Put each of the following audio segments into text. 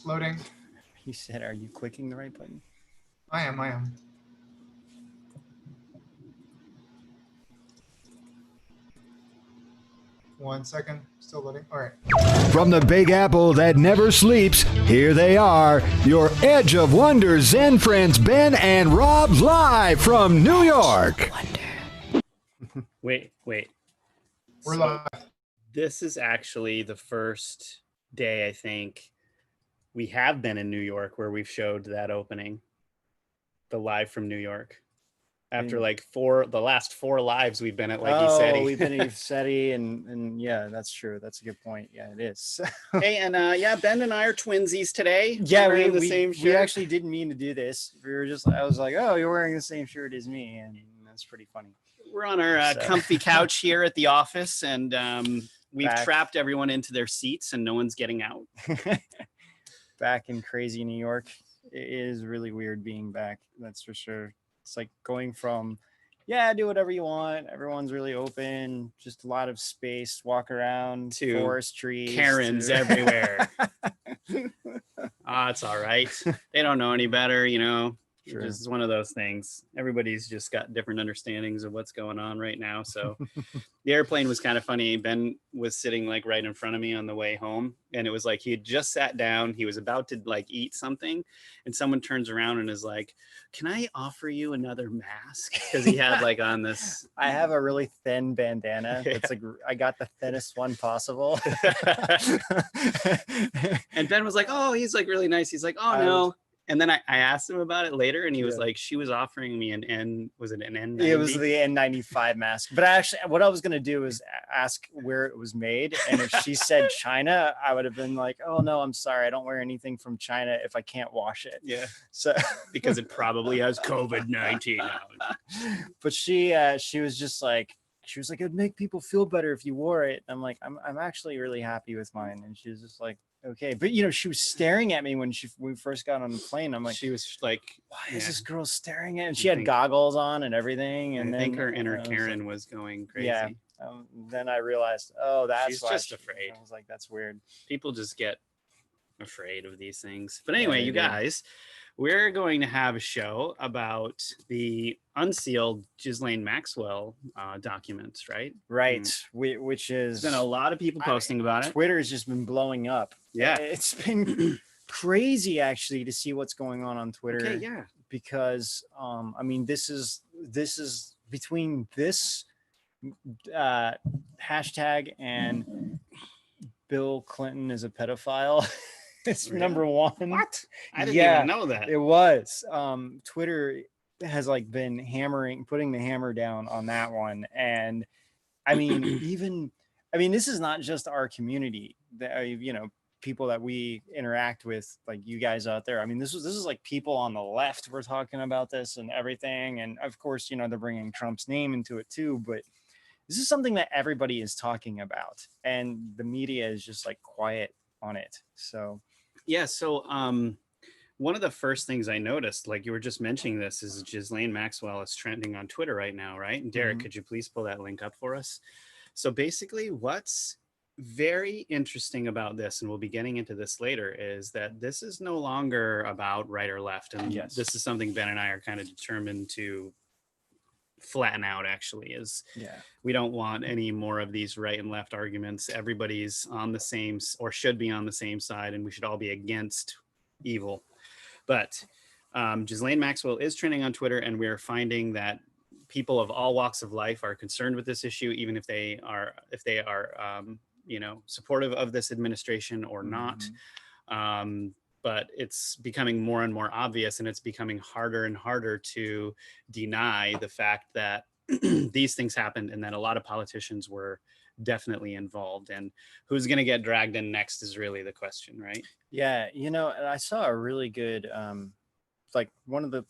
loading. He said, "Are you clicking the right button?" I am. One second, still loading. All right. From the Big Apple that never sleeps, here they are, your Edge of Wonder Zen friends Ben and Rob, live from New York. Wait. We're live. This is actually the first day I think we have been in New York where we've showed that opening, the live from New York. After like the last 4 lives we've been at EOW. We've been at EOW, and yeah, that's true. That's a good point. Yeah, it is. Hey, and Ben and I are twinsies today. Yeah, we're in the same shirt. We actually didn't mean to do this. We were just, I was like, oh, you're wearing the same shirt as me, and that's pretty funny. We're on our comfy couch here at the office, and we've trapped everyone into their seats, and no one's getting out. Back in crazy New York. It is really weird being back. That's for sure. It's like going from, do whatever you want. Everyone's really open, just a lot of space, walk around, to forest trees. Karens everywhere. It's all right. They don't know any better, Sure. It's just one of those things. Everybody's just got different understandings of what's going on right now. So the airplane was kind of funny. Ben was sitting like right in front of me on the way home. And it was like he had just sat down. He was about to like eat something. And someone turns around and is like, "Can I offer you another mask?" Because he had like on this. I have a really thin bandana. It's like I got the thinnest one possible. And Ben was like, "Oh, he's like really nice." He's like, "Oh, no." And then I asked him about it later, and he was like, she was offering me an N90? It was the N95 mask. But actually, what I was going to do is ask where it was made. And if she said China, I would have been like, oh, no, I'm sorry. I don't wear anything from China if I can't wash it. Yeah. So because it probably has COVID-19 out. But she was just like, it'd make people feel better if you wore it. I'm like, I'm actually really happy with mine. And she was just like, okay. But she was staring at me when we first got on the plane. I'm like, she was like, why is this girl staring at me? And she had goggles on and everything. And I think her inner Karen was going crazy. Yeah. Then I realized, she's why just afraid. I was like, that's weird. People just get afraid of these things. But anyway, you guys, we're going to have a show about the Unsealed Jizzlane Maxwell documents, right? Right. Which is... There's been a lot of people posting about it. Twitter has just been blowing up. Yeah. It's been crazy, actually, to see what's going on Twitter. Okay, yeah. Because, this is between this hashtag and Bill Clinton is a pedophile. It's really? Number one. What? I didn't even know that. It was. Twitter has like been putting the hammer down on that one. And this is not just our community that, people that we interact with, like you guys out there. This is like people on the left were talking about this and everything. And of course, they're bringing Trump's name into it too, but this is something that everybody is talking about and the media is just like quiet on it. So yeah. So one of the first things I noticed, like you were just mentioning this, is Jizzlane Maxwell is trending on Twitter right now, right? And Derek, could you please pull that link up for us? So basically what's very interesting about this, and we'll be getting into this later, is that this is no longer about right or left. And this is something Ben and I are kind of determined to flatten out, actually, is we don't want any more of these right and left arguments. Everybody's on the same, or should be on the same side, and we should all be against evil. But Jizzlane Maxwell is trending on Twitter, and we're finding that people of all walks of life are concerned with this issue, even if they are supportive of this administration or not. But it's becoming more and more obvious, and it's becoming harder and harder to deny the fact that these things happened and that a lot of politicians were definitely involved. And who's going to get dragged in next is really the question, right? Yeah, I saw a really good, like one of the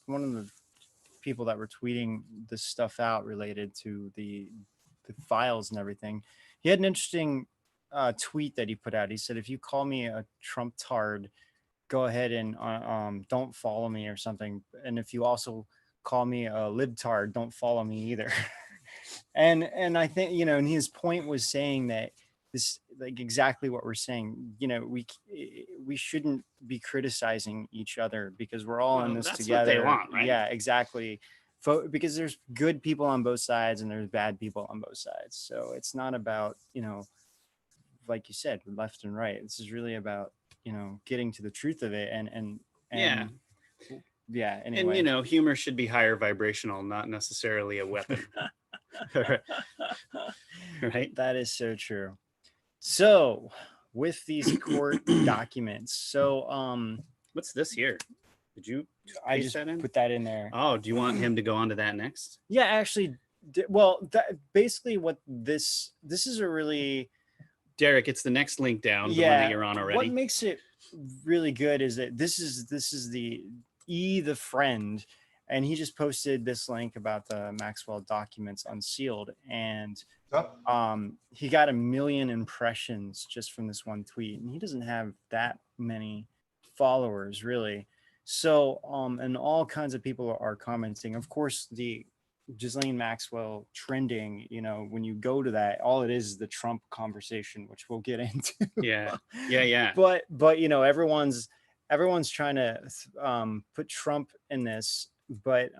people that were tweeting this stuff out related to the files and everything. He had an interesting tweet that he put out. He said, if you call me a Trump tard, go ahead and don't follow me or something. And if you also call me a libtard, don't follow me either. and I think, and his point was saying that this like exactly what we're saying. You know, we shouldn't be criticizing each other because we're all in Well, this that's together. what they want, right? Yeah, exactly. Because there's good people on both sides and there's bad people on both sides. So it's not about, you know, like you said, left and right. This is really about, you know, getting to the truth of it and Yeah. yeah. And Anyway, you know, humor should be higher vibrational, not necessarily a weapon. Right? that is so true. So with these court documents, so What's this here? Did you I paste just that in? put that in there. Oh, do you want him to go on to that next? Yeah, actually, well, basically what this is a really Derek, it's the next link down, the one that you're on already. What makes it really good is that this is the the friend, and he just posted this link about the Maxwell documents Unsealed, and Up. he got 1 million impressions just from this one tweet, and he doesn't have that many followers really. So and all kinds of people are commenting. Of course, the Jizzlane Maxwell trending, you know, when you go to that, all it is the Trump conversation, which we'll get into. Yeah. But you know, everyone's trying to put Trump in this, but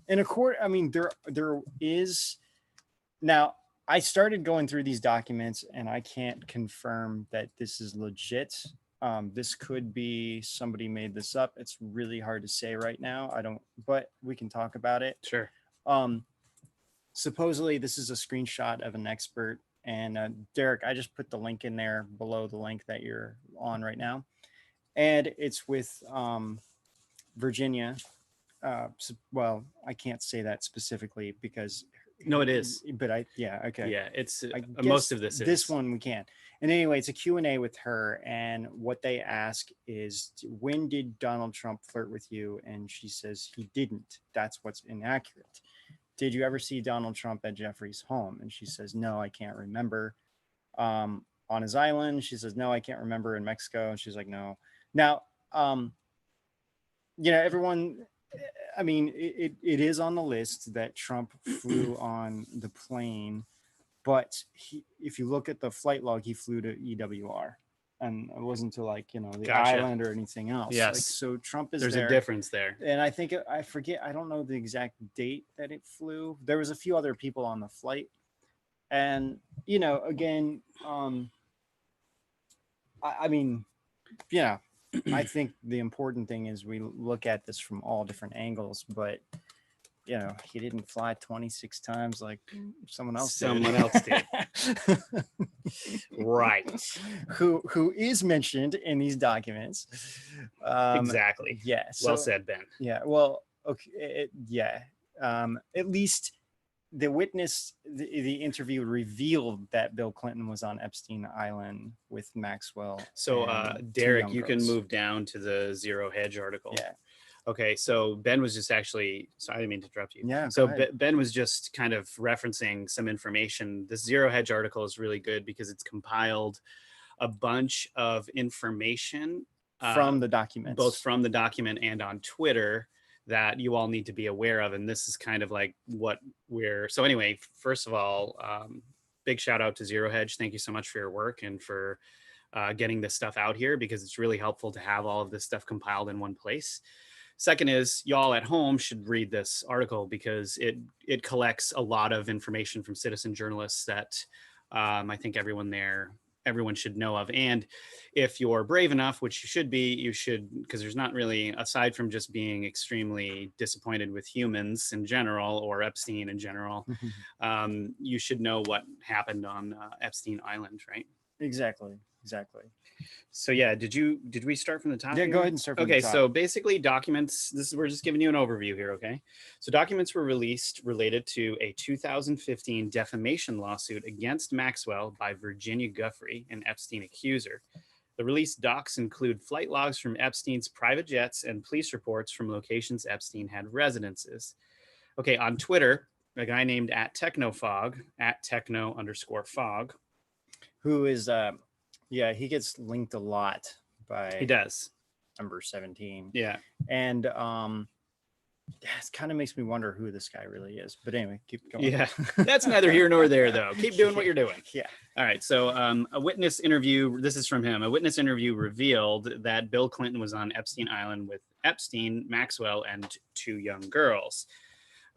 in a court, I mean, there is now. I started going through these documents, and I can't confirm that this is legit. This could be somebody made this up. It's really hard to say right now. I don't, but we can talk about it. Sure. Supposedly this is a screenshot of an expert, and Derek, I just put the link in there below the link that you're on right now, and it's with Virginia. Well, I can't say that specifically because No, it is. but okay. Yeah, it's I most guess of this is. This one we can. And anyway, it's a Q&A with her, and what they ask is, when did Donald Trump flirt with you? And she says he didn't. That's what's inaccurate. Did you ever see Donald Trump at Jeffrey's home? And she says, no, I can't remember. On his island, she says, no, I can't remember. In Mexico, and she's like, no. Now, you know, everyone, I mean, it is on the list that Trump flew on the plane, but if you look at the flight log, he flew to EWR, and it wasn't to, like, you know, the Gotcha. island or anything else. Yes. Like, so Trump is There's there. a difference there. And I think I forget. I don't know the exact date that it flew. There was a few other people on the flight, and you know, again, I mean, yeah. I think the important thing is we look at this from all different angles, but you know, he didn't fly 26 times like someone else did. Someone else did. Right. Who is mentioned in these documents. Exactly. Yeah. Well said, Ben. Yeah. Well, okay. At least the witness, the interview revealed that Bill Clinton was on Epstein Island with Maxwell. So, and two Derek, young you can girls. move down to the Zero Hedge article. Yeah. Okay, so Ben was just actually, sorry, I didn't mean to interrupt you. Yeah. So go ahead. Ben was just kind of referencing some information. This Zero Hedge article is really good because it's compiled a bunch of information from the documents, both from the document and on Twitter, that you all need to be aware of. And this is kind of like what so anyway, first of all, big shout out to Zero Hedge. Thank you so much for your work and for getting this stuff out here, because it's really helpful to have all of this stuff compiled in one place. Second is, y'all at home should read this article because it collects a lot of information from citizen journalists that I think everyone should know of. And if you're brave enough, which you should be, because there's not really, aside from just being extremely disappointed with humans in general or Epstein in general, you should know what happened on Epstein Island, right? Exactly. So yeah, did we start from the top? Yeah, here? go ahead and start from the Okay, top. so basically documents, we're just giving you an overview here, okay? So documents were released related to a 2015 defamation lawsuit against Maxwell by Virginia Guffey, an Epstein accuser. The released docs include flight logs from Epstein's private jets and police reports from locations Epstein had residences. Okay, on Twitter, a guy named @technofog, @techno_fog. Who is he gets linked a lot by He does. number 17. Yeah. And it kind of makes me wonder who this guy really is. But anyway, keep going. Yeah, that's neither here nor there, though. Keep doing what you're doing. Yeah. All right. So a witness interview, this is from him. A witness interview revealed that Bill Clinton was on Epstein Island with Epstein, Maxwell, and 2 young girls.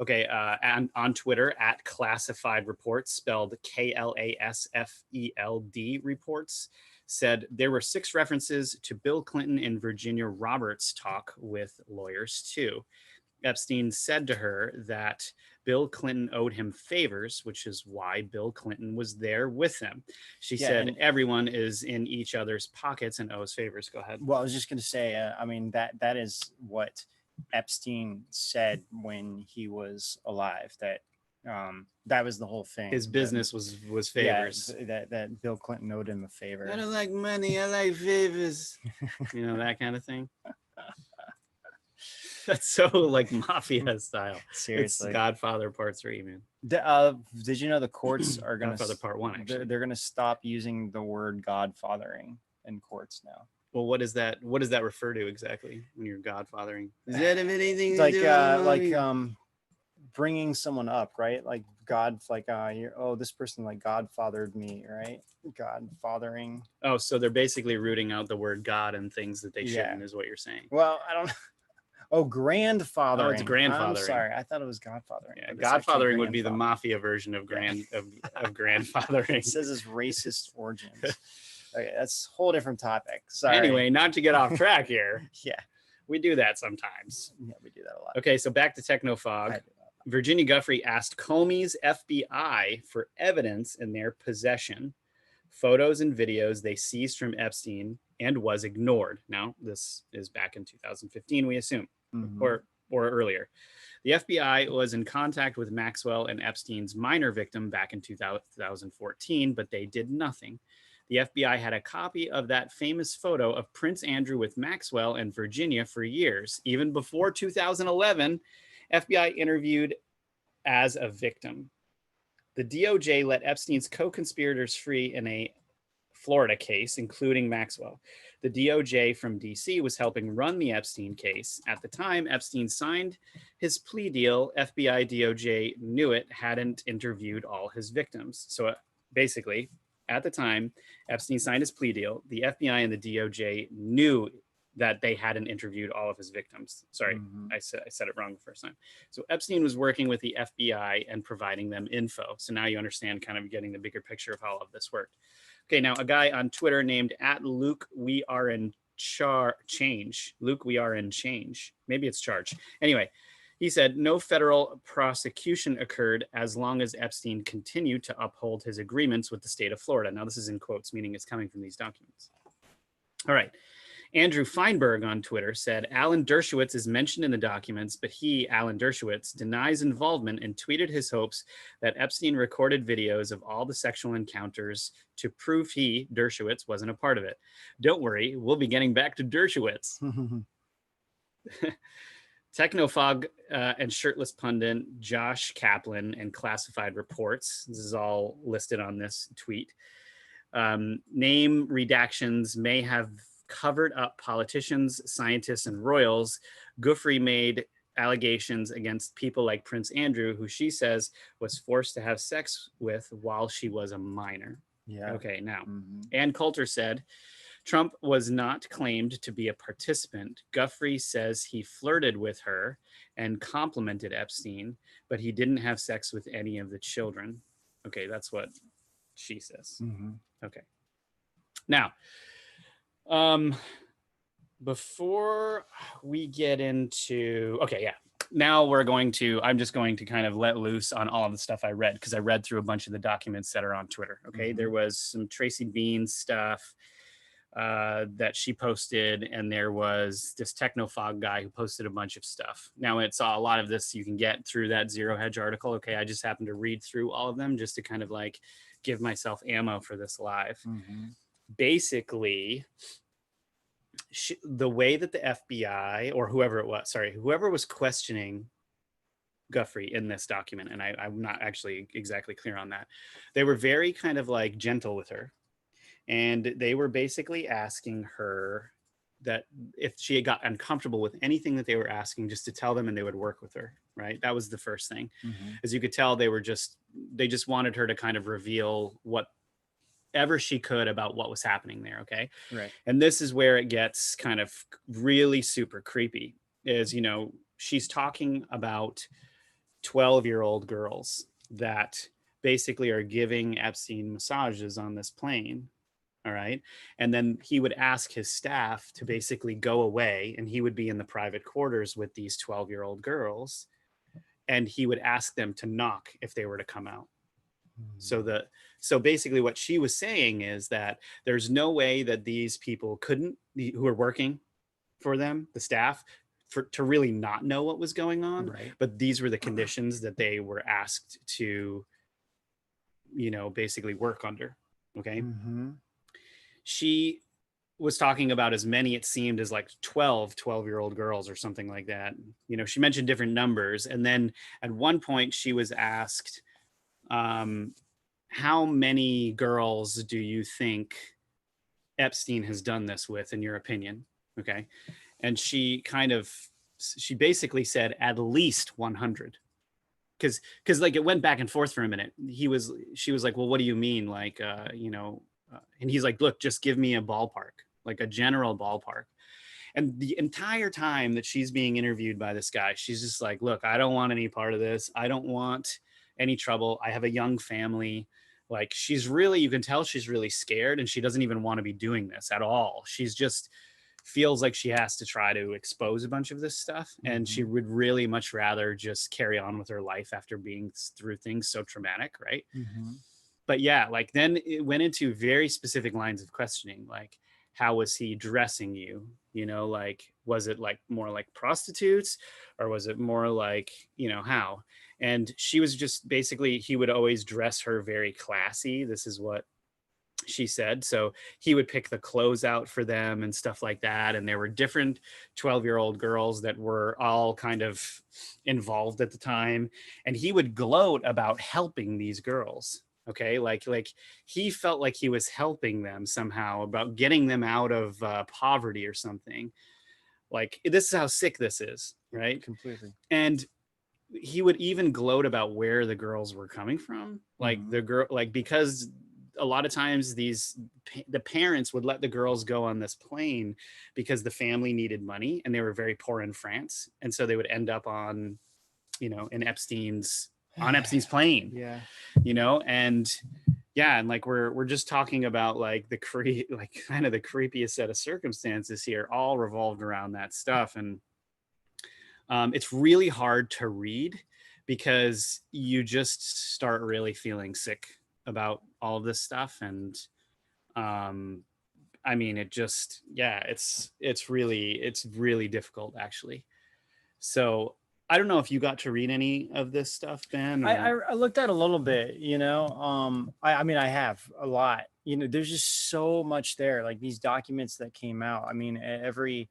Okay. And on Twitter, at Classified Reports, spelled KLASFELD Reports, said there were 6 references to Bill Clinton and Virginia Roberts' talk with lawyers, too. Epstein said to her that Bill Clinton owed him favors, which is why Bill Clinton was there with him. She said everyone is in each other's pockets and owes favors. Go ahead. Well, I was just going to say, I mean, that is what Epstein said when he was alive, that that was the whole thing. His business was favors. Yeah, that Bill Clinton owed him a favor. I don't like money. I like favors. You know, that kind of thing. That's so like mafia style. Seriously. It's Godfather Part 3, man. Did you know the courts are going Godfather Part 1, actually. They're going to stop using the word godfathering in courts now. Well, what does that refer to exactly when you're godfathering? Does that have anything Like to do with bringing someone up, right? Like God, like this person like godfathered me, right? Godfathering. Oh, so they're basically rooting out the word God and things that they shouldn't, is what you're saying. Well, I don't. Oh, grandfathering. Oh, it's grandfathering. I'm sorry, I thought it was godfathering. Yeah, godfathering would be the mafia version of grandfathering. It says it's racist origins. Okay, that's a whole different topic. Sorry. Anyway, not to get off track here. Yeah, we do that sometimes. Yeah, we do that a lot. Okay, so back to Technofog. Virginia Guffrey asked Comey's FBI for evidence in their possession, photos and videos they seized from Epstein, and was ignored. Now, this is back in 2015, we assume, or earlier. The FBI was in contact with Maxwell and Epstein's minor victim back in 2014, but they did nothing. The FBI had a copy of that famous photo of Prince Andrew with Maxwell and Virginia for years. Even before 2011, FBI interviewed as a victim. The DOJ let Epstein's co-conspirators free in a Florida case, including Maxwell. The DOJ from DC was helping run the Epstein case. At the time Epstein signed his plea deal, FBI DOJ knew it hadn't interviewed all his victims. So basically, at the time Epstein signed his plea deal, the FBI and the DOJ knew that they hadn't interviewed all of his victims. Sorry, I said it wrong the first time. So Epstein was working with the FBI and providing them info. So now you understand, kind of getting the bigger picture of how all of this worked. Okay, now a guy on Twitter named @LukeWeAreInChange. Luke, we are in change. Maybe it's charge. Anyway, he said no federal prosecution occurred as long as Epstein continued to uphold his agreements with the state of Florida. Now this is in quotes, meaning it's coming from these documents. All right. Andrew Feinberg on Twitter said, Alan Dershowitz is mentioned in the documents, but he, Alan Dershowitz, denies involvement and tweeted his hopes that Epstein recorded videos of all the sexual encounters to prove he, Dershowitz, wasn't a part of it. Don't worry, we'll be getting back to Dershowitz. Technofog and shirtless pundit Josh Kaplan and Classified Reports. This is all listed on this tweet. Name redactions may have covered up politicians, scientists, and royals. Guffrey made allegations against people like Prince Andrew, who she says was forced to have sex with while she was a minor. Yeah. Okay, now, Ann Coulter said, Trump was not claimed to be a participant. Guffrey says he flirted with her and complimented Epstein, but he didn't have sex with any of the children. Okay, that's what she says. Okay. Now, before we get into, now I'm just going to kind of let loose on all of the stuff I read, because I read through a bunch of the documents that are on Twitter. Okay. There was some Tracy Bean stuff that she posted, and there was this Technofog guy who posted a bunch of stuff. Now it's a lot of this you can get through that Zero Hedge article. Okay. I just happened to read through all of them just to kind of like give myself ammo for this live. Basically, the way that the FBI or whoever was questioning Guffrey in this document, and I'm not actually exactly clear on that, they were very kind of like gentle with her, and they were basically asking her that if she had got uncomfortable with anything that they were asking, just to tell them and they would work with her. Right. That was the first thing. As you could tell, they just wanted her to kind of reveal whatever she could about what was happening there. Okay. Right. And this is where it gets kind of really super creepy is, you know, she's talking about 12-year-old girls that basically are giving Epstein massages on this plane. All right. And then he would ask his staff to basically go away, and he would be in the private quarters with these 12-year-old girls. And he would ask them to knock if they were to come out. So basically what she was saying is that there's no way that these people who are working for them, the staff, to really not know what was going on. Right. But these were the conditions that they were asked to, you know, basically work under. Okay. She was talking about as many, it seemed, as like 12-year-old girls or something like that. You know, she mentioned different numbers. And then at one point she was asked, how many girls do you think Epstein has done this with, in your opinion? Okay. And she basically said at least 100. Cause like it went back and forth for a minute. She was like, well, what do you mean? Like, you know, and he's like, look, just give me a ballpark, like a general ballpark. And the entire time that she's being interviewed by this guy, she's just like, look, I don't want any part of this. I don't want any trouble. I have a young family. Like, you can tell she's really scared, and she doesn't even want to be doing this at all. She's just feels like she has to try to expose a bunch of this stuff. And she would really much rather just carry on with her life after being through things so traumatic. Right. But yeah, like then it went into very specific lines of questioning, like, how was he dressing you? You know, like, was it like more like prostitutes, or was it more like, you know, how? And she was just basically, he would always dress her very classy. This is what she said. So he would pick the clothes out for them and stuff like that. And there were different 12-year-old girls that were all kind of involved at the time. And he would gloat about helping these girls. Okay. Like he felt like he was helping them somehow, about getting them out of poverty or something. Like, this is how sick this is. Right. Completely. And he would even gloat about where the girls were coming from. Like the girl, like, because a lot of times the parents would let the girls go on this plane because the family needed money and they were very poor in France. And so they would end up on, you know, on Epstein's plane. Yeah. You know, and yeah. And like, we're just talking about like kind of the creepiest set of circumstances here, all revolved around that stuff. And it's really hard to read because you just start really feeling sick about all of this stuff. And I mean, it just, yeah, it's really difficult, actually. So I don't know if you got to read any of this stuff, Ben. I looked at a little bit, you know. I mean, I have a lot, you know. There's just so much there, like these documents that came out. I mean, every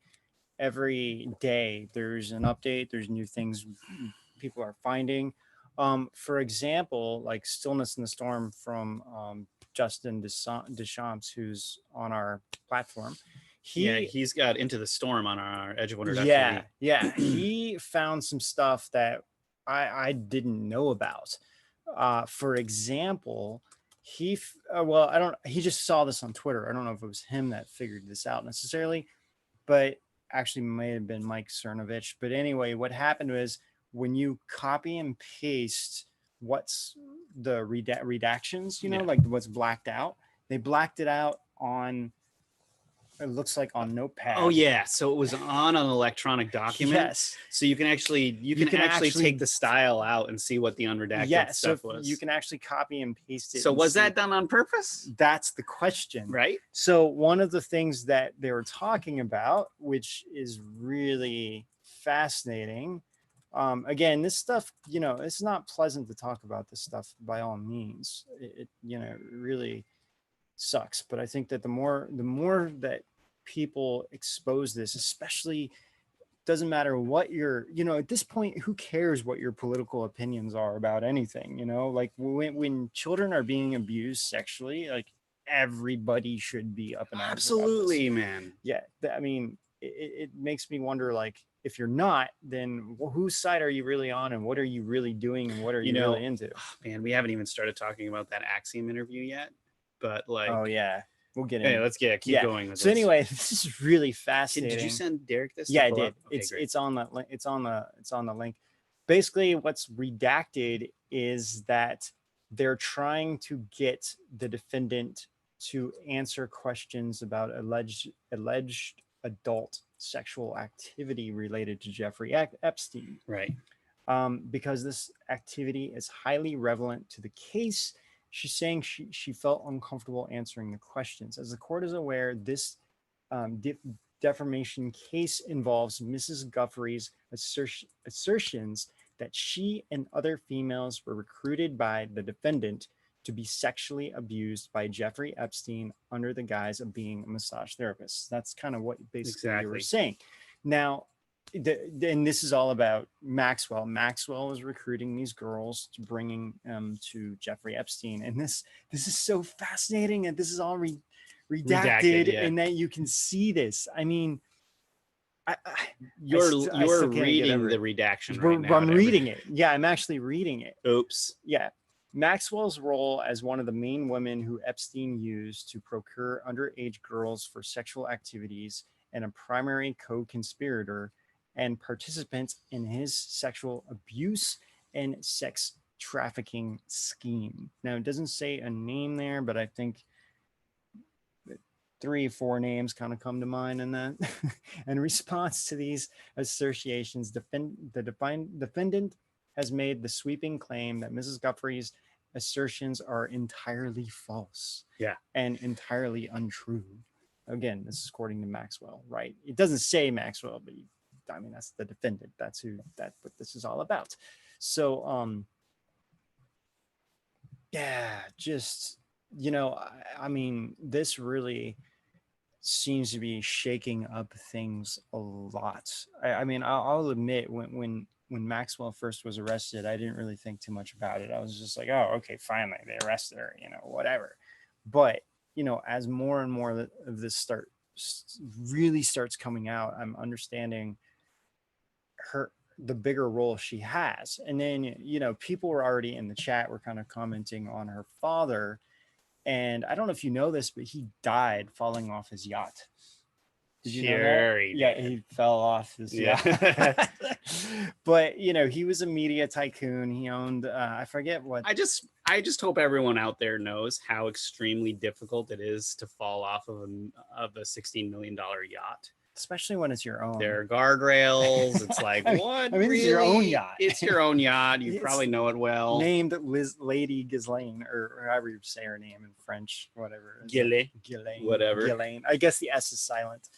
day there's an update, there's new things people are finding. For example, like Stillness in the Storm from Justin Deschamps, who's on our platform. He's got Into the Storm on our Edge of Wonder. Yeah. He found some stuff that I didn't know about. For example, he just saw this on Twitter. I don't know if it was him that figured this out necessarily, but actually may have been Mike Cernovich. But anyway, what happened was, when you copy and paste what's the redactions, you know, like what's blacked out, they blacked it out on, it looks like on Notepad. Oh yeah, so it was on an electronic document. Yes. So you can actually take the style out and see what the unredacted stuff was. You can actually copy and paste it. So was that done on purpose? That's the question, right? So one of the things that they were talking about, which is really fascinating. Again, this stuff, you know, it's not pleasant to talk about this stuff by all means. It you know, really sucks. But I think that the more that people expose this, especially, doesn't matter what your, you know, at this point, who cares what your political opinions are about anything, you know, like when children are being abused sexually, like everybody should be up and out. Absolutely, man. Yeah. I mean, it makes me wonder, like, if you're not, then whose side are you really on, and what are you really doing, and what are you really into? Man, we haven't even started talking about that Axiom interview yet, but like, Oh yeah, we'll get in. hey, let's keep Yeah. going with So this. anyway, this is really fascinating. Did you send Derek this? Yeah, I pull did. up? Okay, great. It's on the link. It's on the link. Basically, what's redacted is that they're trying to get the defendant to answer questions about alleged adult sexual activity related to Jeffrey Epstein. Right. Because this activity is highly relevant to the case. She's saying she felt uncomfortable answering the questions. As the court is aware, this defamation case involves Mrs. Guthrie's assertions that she and other females were recruited by the defendant to be sexually abused by Jeffrey Epstein under the guise of being a massage therapist. That's kind of what basically you were saying. Now, and this is all about Maxwell. Maxwell was recruiting these girls to bringing to Jeffrey Epstein, and this is so fascinating. And this is all redacted, yeah. and that you can see this. I mean, You're still can't reading the redaction right now. I'm reading it. Yeah, I'm actually reading it. Oops. Yeah. Maxwell's role as one of the main women who Epstein used to procure underage girls for sexual activities and a primary co-conspirator and participant in his sexual abuse and sex trafficking scheme. Now, it doesn't say a name there, but I think 3 or 4 names kind of come to mind in that. In response to these assertions, the defendant has made the sweeping claim that Mrs. Guthrie's assertions are entirely false. Yeah. And entirely untrue. Again, this is according to Maxwell, right? It doesn't say Maxwell, but I mean, that's the defendant. That's what this is all about. So, yeah, just, you know, I mean, this really seems to be shaking up things a lot. I mean, I'll admit when Maxwell first was arrested, I didn't really think too much about it. I was just like, oh, okay, finally they arrested her, you know, whatever. But, you know, as more and more of this really starts coming out, I'm understanding the bigger role she has. And then, you know, people were already in the chat were kind of commenting on her father. And I don't know if you know this, but he died falling off his yacht. Did you know that? Yeah, he fell off his yacht. But, you know, he was a media tycoon. He owned, I forget what. I just hope everyone out there knows how extremely difficult it is to fall off of a $16 million yacht. Especially when it's your own. There are guardrails. It's like, what? I mean, really? it's your own yacht. It's your own yacht. You probably know it well. Named Lady Jizzlane, or however you say her name in French, whatever. Ghislaine. Whatever. Jizzlane. I guess the S is silent.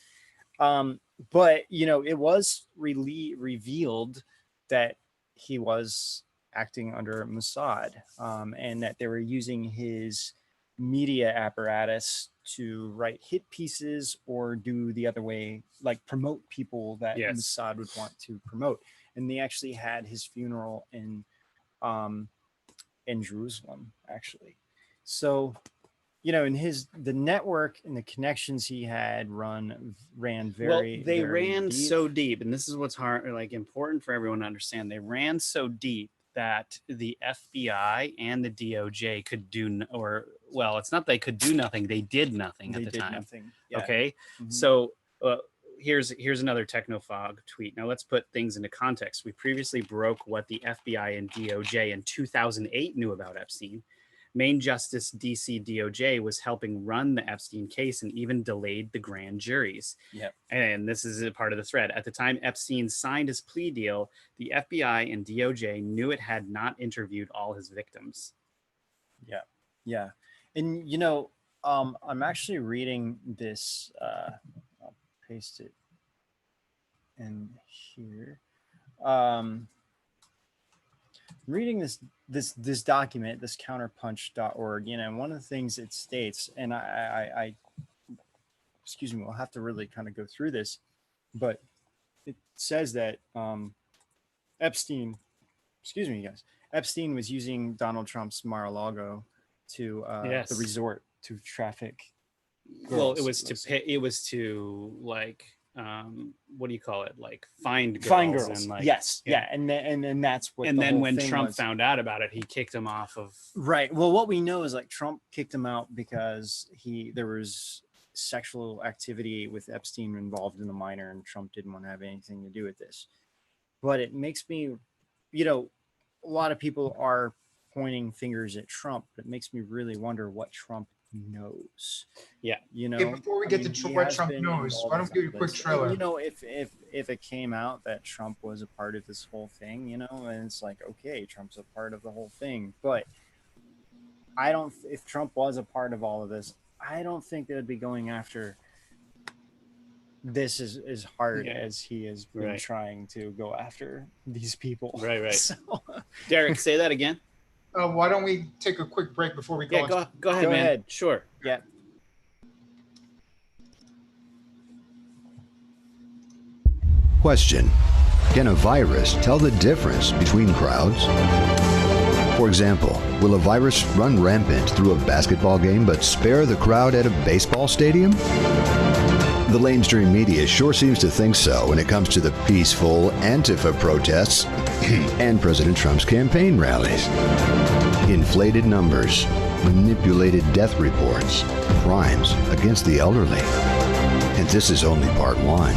But, you know, it was revealed that he was acting under Mossad, and that they were using his media apparatus to write hit pieces or do the other way, like promote people that Mossad would want to promote. And they actually had his funeral in Jerusalem, actually. So, you know, the network and the connections he had ran very, they very ran deep. so deep, and this is what's hard, like important for everyone to understand. They ran so deep that the FBI and the DOJ could do, or well, it's not they could do nothing. They did nothing at the time. Nothing. Yeah. Okay, Mhm. so here's another Technofog tweet. Now let's put things into context. We previously broke what the FBI and DOJ in 2008 knew about Epstein. Main Justice DC DOJ was helping run the Epstein case and even delayed the grand juries. Yep. And this is a part of the thread. At the time Epstein signed his plea deal, the FBI and DOJ knew it had not interviewed all his victims. Yeah. Yeah. And, you know, I'm actually reading this. I'll paste it in here. I'm reading this document, this counterpunch.org, you know, one of the things it states, and I excuse me, we'll have to really kind of go through this, but it says that Epstein was using Donald Trump's Mar-a-Lago to the resort to traffic girls. Well, it was to like what do you call it? Like find girls. Find girls. And like, yes. Yeah. And then that's what. And the then whole when thing Trump was. found out about it, he kicked him off of. Right. Well, what we know is like Trump kicked him out because there was sexual activity with Epstein involved in a minor, and Trump didn't want to have anything to do with this. But it makes me, a lot of people are pointing fingers at Trump, but it makes me really wonder what Trump knows. Yeah. Before we get to what Trump knows, why don't we do a quick trailer? If it came out that Trump was a part of this whole thing, and it's like, okay, Trump's a part of the whole thing, but if Trump was a part of all of this, I don't think they would be going after this as hard as he has been trying to go after these people. Right. So, Derek, say that again. Why don't we take a quick break before we go? Yeah, go ahead, man. Ahead. Sure. Yeah. Question: can a virus tell the difference between crowds? For example, will a virus run rampant through a basketball game but spare the crowd at a baseball stadium? The mainstream media sure seems to think so when it comes to the peaceful Antifa protests and President Trump's campaign rallies. Inflated numbers, manipulated death reports, crimes against the elderly. And this is only part one.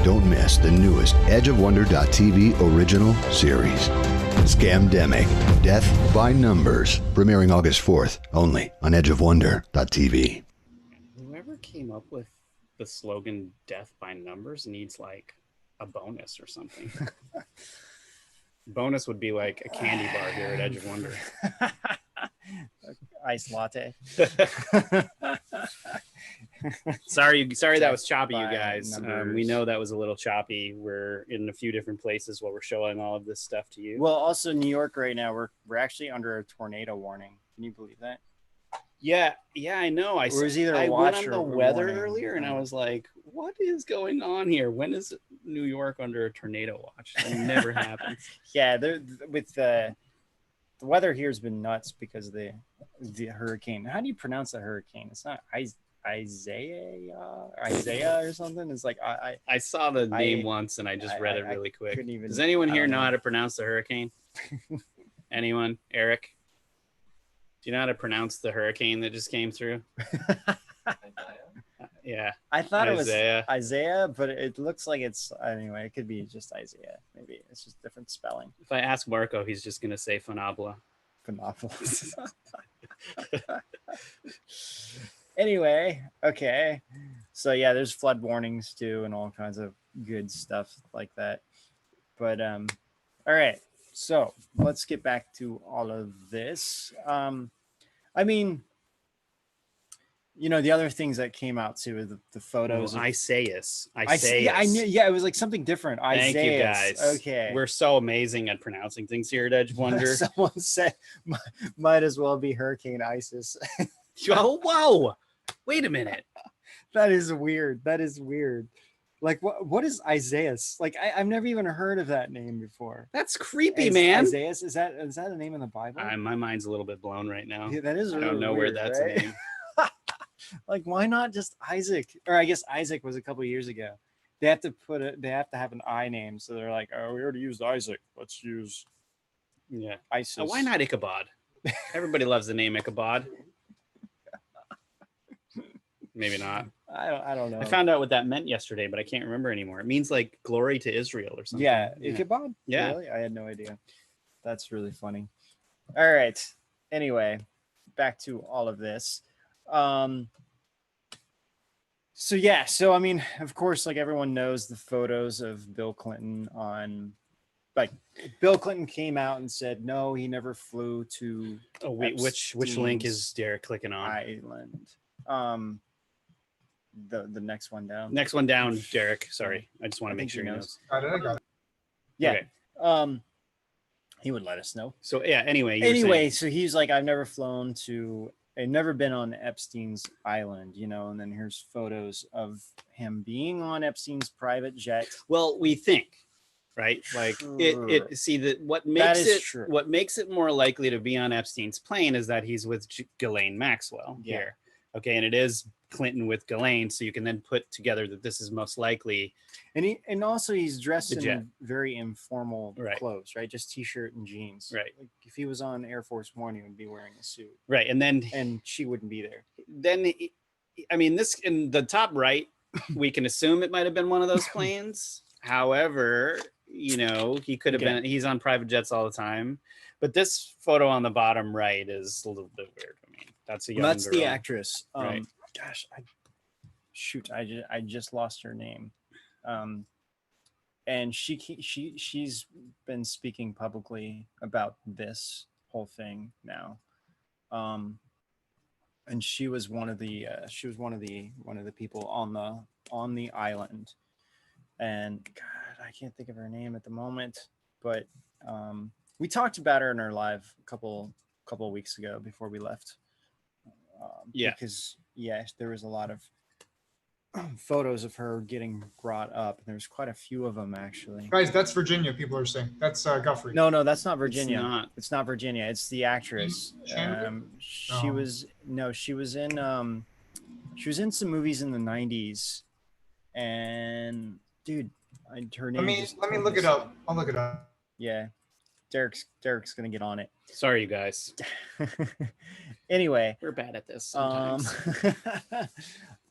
Don't miss the newest EdgeOfWonder.tv original series, Scamdemic, Death by Numbers, premiering August 4th, only on EdgeOfWonder.tv. Whoever came up with the slogan "Death by Numbers" needs like a bonus or something. Bonus would be like a candy bar here at Edge of Wonder. Iced latte. Sorry that was choppy, you By guys. We know that was a little choppy. We're in a few different places while we're showing all of this stuff to you. Well, also New York right now, we're actually under a tornado warning. Can you believe that? Yeah, I know. I either went on the or weather warning. earlier, and I was like, "What is going on here? When is New York under a tornado watch? That never happens." Yeah, with the weather here has been nuts because of the hurricane. How do you pronounce the hurricane? It's not Isaiah or something. It's like I saw the name once, and I just read it really quick. Does anyone here know how to pronounce the hurricane? Anyone? Eric? Do you know how to pronounce the hurricane that just came through? Yeah. I thought Isaiah. it was Isaiah, but it looks like it's anyway. It could be just Isaiah. Maybe it's just different spelling. If I ask Marco, he's just gonna say Phenomenal. Anyway, okay. So yeah, there's flood warnings too, and all kinds of good stuff like that. But all right. So let's get back to all of this. I mean, the other things that came out too, the photos. Isaiah. Yeah, I knew. Yeah, it was like something different. Thank you, guys. Okay. We're so amazing at pronouncing things here at Edge Wonder. Someone said might as well be Hurricane ISIS. Oh, whoa. Wait a minute. That is weird. Like what is Isaiah? Like I've never even heard of that name before. That's creepy, man. Isaiah, is that a name in the Bible? My mind's a little bit blown right now. Yeah, that is. I don't know weird, where that's right? a name. Like, why not just Isaac? Or I guess Isaac was a couple of years ago. They have to have an I name, so they're like, oh, we already used Isaac. Let's use ISIS. Why not Ichabod? Everybody loves the name Ichabod. Maybe not. I don't know. I found out what that meant yesterday, but I can't remember anymore. It means like glory to Israel or something. Yeah, Ichabod? Yeah. Really? I had no idea. That's really funny. All right. Anyway, back to all of this. So I mean, of course, like everyone knows the photos of Bill Clinton Bill Clinton came out and said no, he never flew to which link is Derek clicking on? Island. The next one down. Next one down, Derek. Sorry. I just want to make sure he knows. I got it. Yeah. Okay. He would let us know. So yeah, anyway, so he's like, I've never been on Epstein's island, and then here's photos of him being on Epstein's private jet. Well, we think, right? Like what makes it more likely to be on Epstein's plane is that he's with Ghislaine Maxwell here. Okay, and it is Clinton with Ghislaine, so you can then put together that this is most likely. And also he's dressed The jet. in very informal Right. clothes, right? Just t-shirt and jeans. Right. Like if he was on Air Force One, he would be wearing a suit, Right, and she wouldn't be there. then I mean, this in the top right, we can assume it might have been one of those planes. However, you know, he could have been. He's on private jets all the time. But this photo on the bottom right is a little bit weird. I mean, that's a young That's the girl. actress. Right. Gosh, I just lost her name. And she's been speaking publicly about this whole thing now. And she was one of the people on the island. And God, I can't think of her name at the moment, but we talked about her in our live a couple of weeks ago before we left. Because there was a lot of photos of her getting brought up. There's quite a few of them actually. Guys, that's Virginia. People are saying that's Guthrie. No, that's not Virginia. It's not. It's not Virginia. It's the actress. She was in some movies in the 90s. And dude, her name. Let me look it up. I'll look it up. Yeah, Derek's gonna get on it. Sorry, you guys. Anyway, We're bad at this sometimes.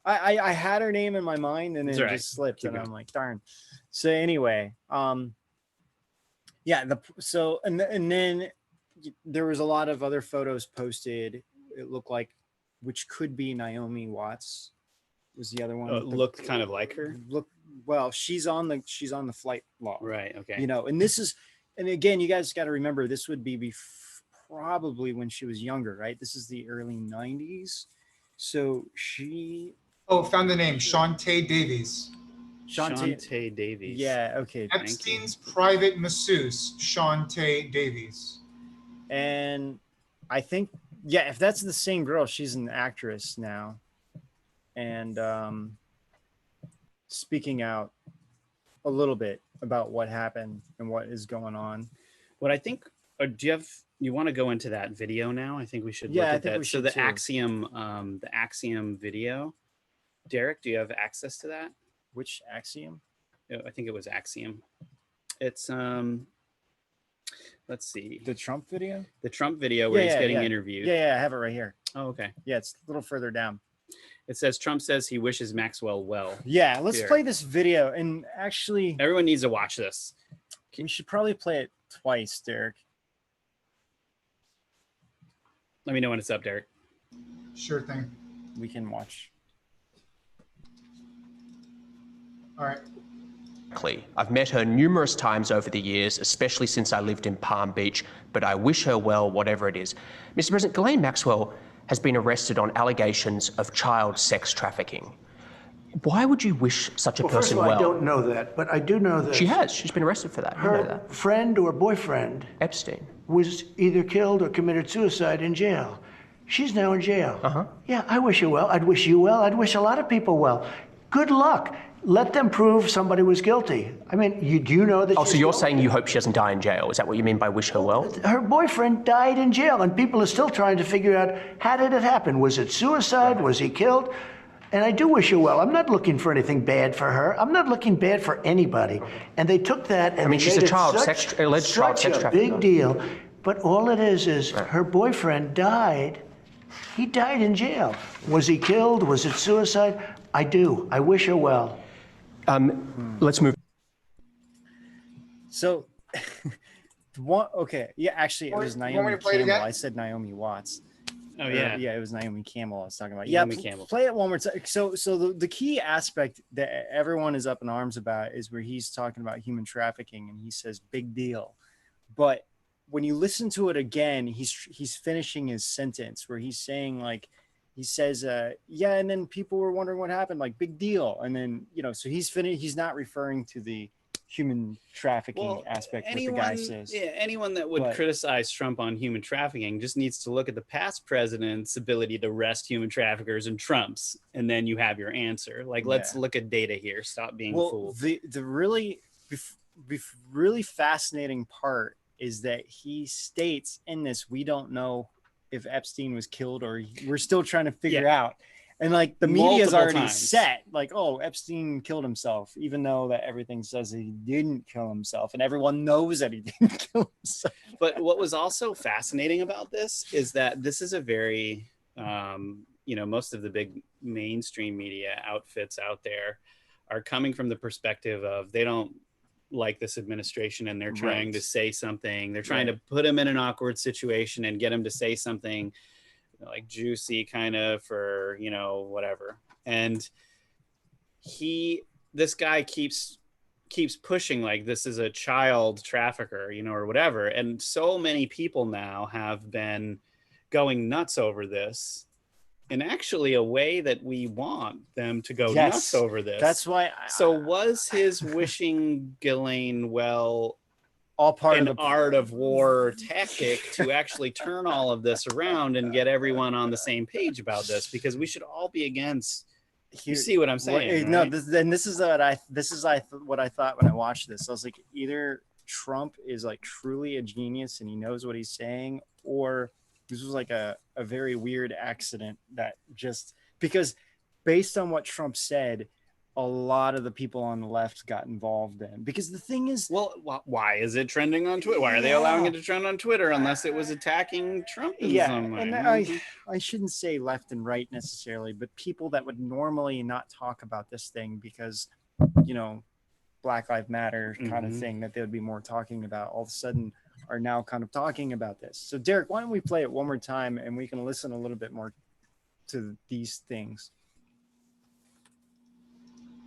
I had her name in my mind and it just slipped. Keep and going. I'm like, darn. So anyway, yeah. And then there was a lot of other photos posted. It looked like, which could be Naomi Watts was the other one. Oh, it looked kind of like her. Well, she's on the flight log. Right. Okay. You know, and this is, and again, you guys got to remember, this would be probably when she was younger, right? This is the early 90s. So she. Oh, found the name. Shantae Davies. Shantae Davies. Yeah. Okay. Epstein's private masseuse, Shantae Davies. And I think, yeah, if that's the same girl, she's an actress now. And speaking out a little bit about what happened and what is going on. What I think, do you want to go into that video now? I think we should look at that. So the Axiom video. Derek, do you have access to that? Which Axiom? I think it was Axiom. It's let's see. The Trump video? The Trump video where he's getting interviewed. Yeah, I have it right here. Oh, okay. Yeah, it's a little further down. It says Trump says he wishes Maxwell well. Yeah, let's play this video. And actually, everyone needs to watch this. We should probably play it twice, Derek. Let me know when it's up, Derek. Sure thing. We can watch. All right. I've met her numerous times over the years, especially since I lived in Palm Beach, but I wish her well, whatever it is. Mr. President, Ghislaine Maxwell has been arrested on allegations of child sex trafficking. Why would you wish such a person well? I don't know that, but I do know that she has. She's been arrested for that. Her you know that. friend or boyfriend, Epstein, was either killed or committed suicide in jail. She's now in jail. Yeah, I wish her well. I'd wish you well. I'd wish a lot of people well. Good luck. Let them prove somebody was guilty. I mean, do you know that? Oh, so you're saying you hope she doesn't die in jail? Is that what you mean by wish her well? Her boyfriend died in jail, and people are still trying to figure out, how did it happen? Was it suicide? Was he killed? And I do wish her well. I'm not looking for anything bad for her. I'm not looking bad for anybody. And they took that and she's a child sex alleged child sex trafficking. Big deal. But all it is her boyfriend died. He died in jail. Was he killed? Was it suicide? I do. I wish her well. Let's move. So, okay. Yeah, actually, it was Naomi Campbell. I said Naomi Watts. Oh, yeah. Yeah, it was Naomi Campbell I was talking about. Naomi Campbell. Play it one more time. So the key aspect that everyone is up in arms about is where he's talking about human trafficking, and he says, big deal. But when you listen to it again, he's finishing his sentence where he's saying, like, he says, yeah, and then people were wondering what happened, like, big deal. And then, so he's not referring to the human trafficking aspect what the guy says. Yeah, anyone that would criticize Trump on human trafficking just needs to look at the past president's ability to arrest human traffickers and Trump's, and then you have your answer. Like, let's look at data here. Stop being fooled. The really fascinating part is that he states in this, we don't know if Epstein was killed, or we're still trying to figure out. And like the media's Multiple already times. set, like, oh, Epstein killed himself, even though that everything says he didn't kill himself, and everyone knows that he didn't kill himself. But what was also fascinating about this is that this is a very, most of the big mainstream media outfits out there are coming from the perspective of they don't like this administration and they're trying to say something. They're trying to put him in an awkward situation and get him to say something like juicy kind of for, whatever. And this guy keeps pushing like this is a child trafficker, or whatever. And so many people now have been going nuts over this in actually a way that we want them to go nuts over this. That's why. So was his wishing Jizzlane well all part an of the art of war tactic to actually turn all of this around and get everyone on the same page about this? Because we should all be against. You see what I'm saying? No, right? this is what I thought when I watched this. I was like, either Trump is like truly a genius and he knows what he's saying, or this was like a very weird accident that just because based on what Trump said, a lot of the people on the left got involved in. Because the thing is, well, why is it trending on Twitter? Why are they allowing it to trend on Twitter unless it was attacking Trump in some way? And I shouldn't say left and right necessarily, but people that would normally not talk about this thing because, Black Lives Matter kind of thing that they would be more talking about, all of a sudden are now kind of talking about this. So Derek, why don't we play it one more time and we can listen a little bit more to these things.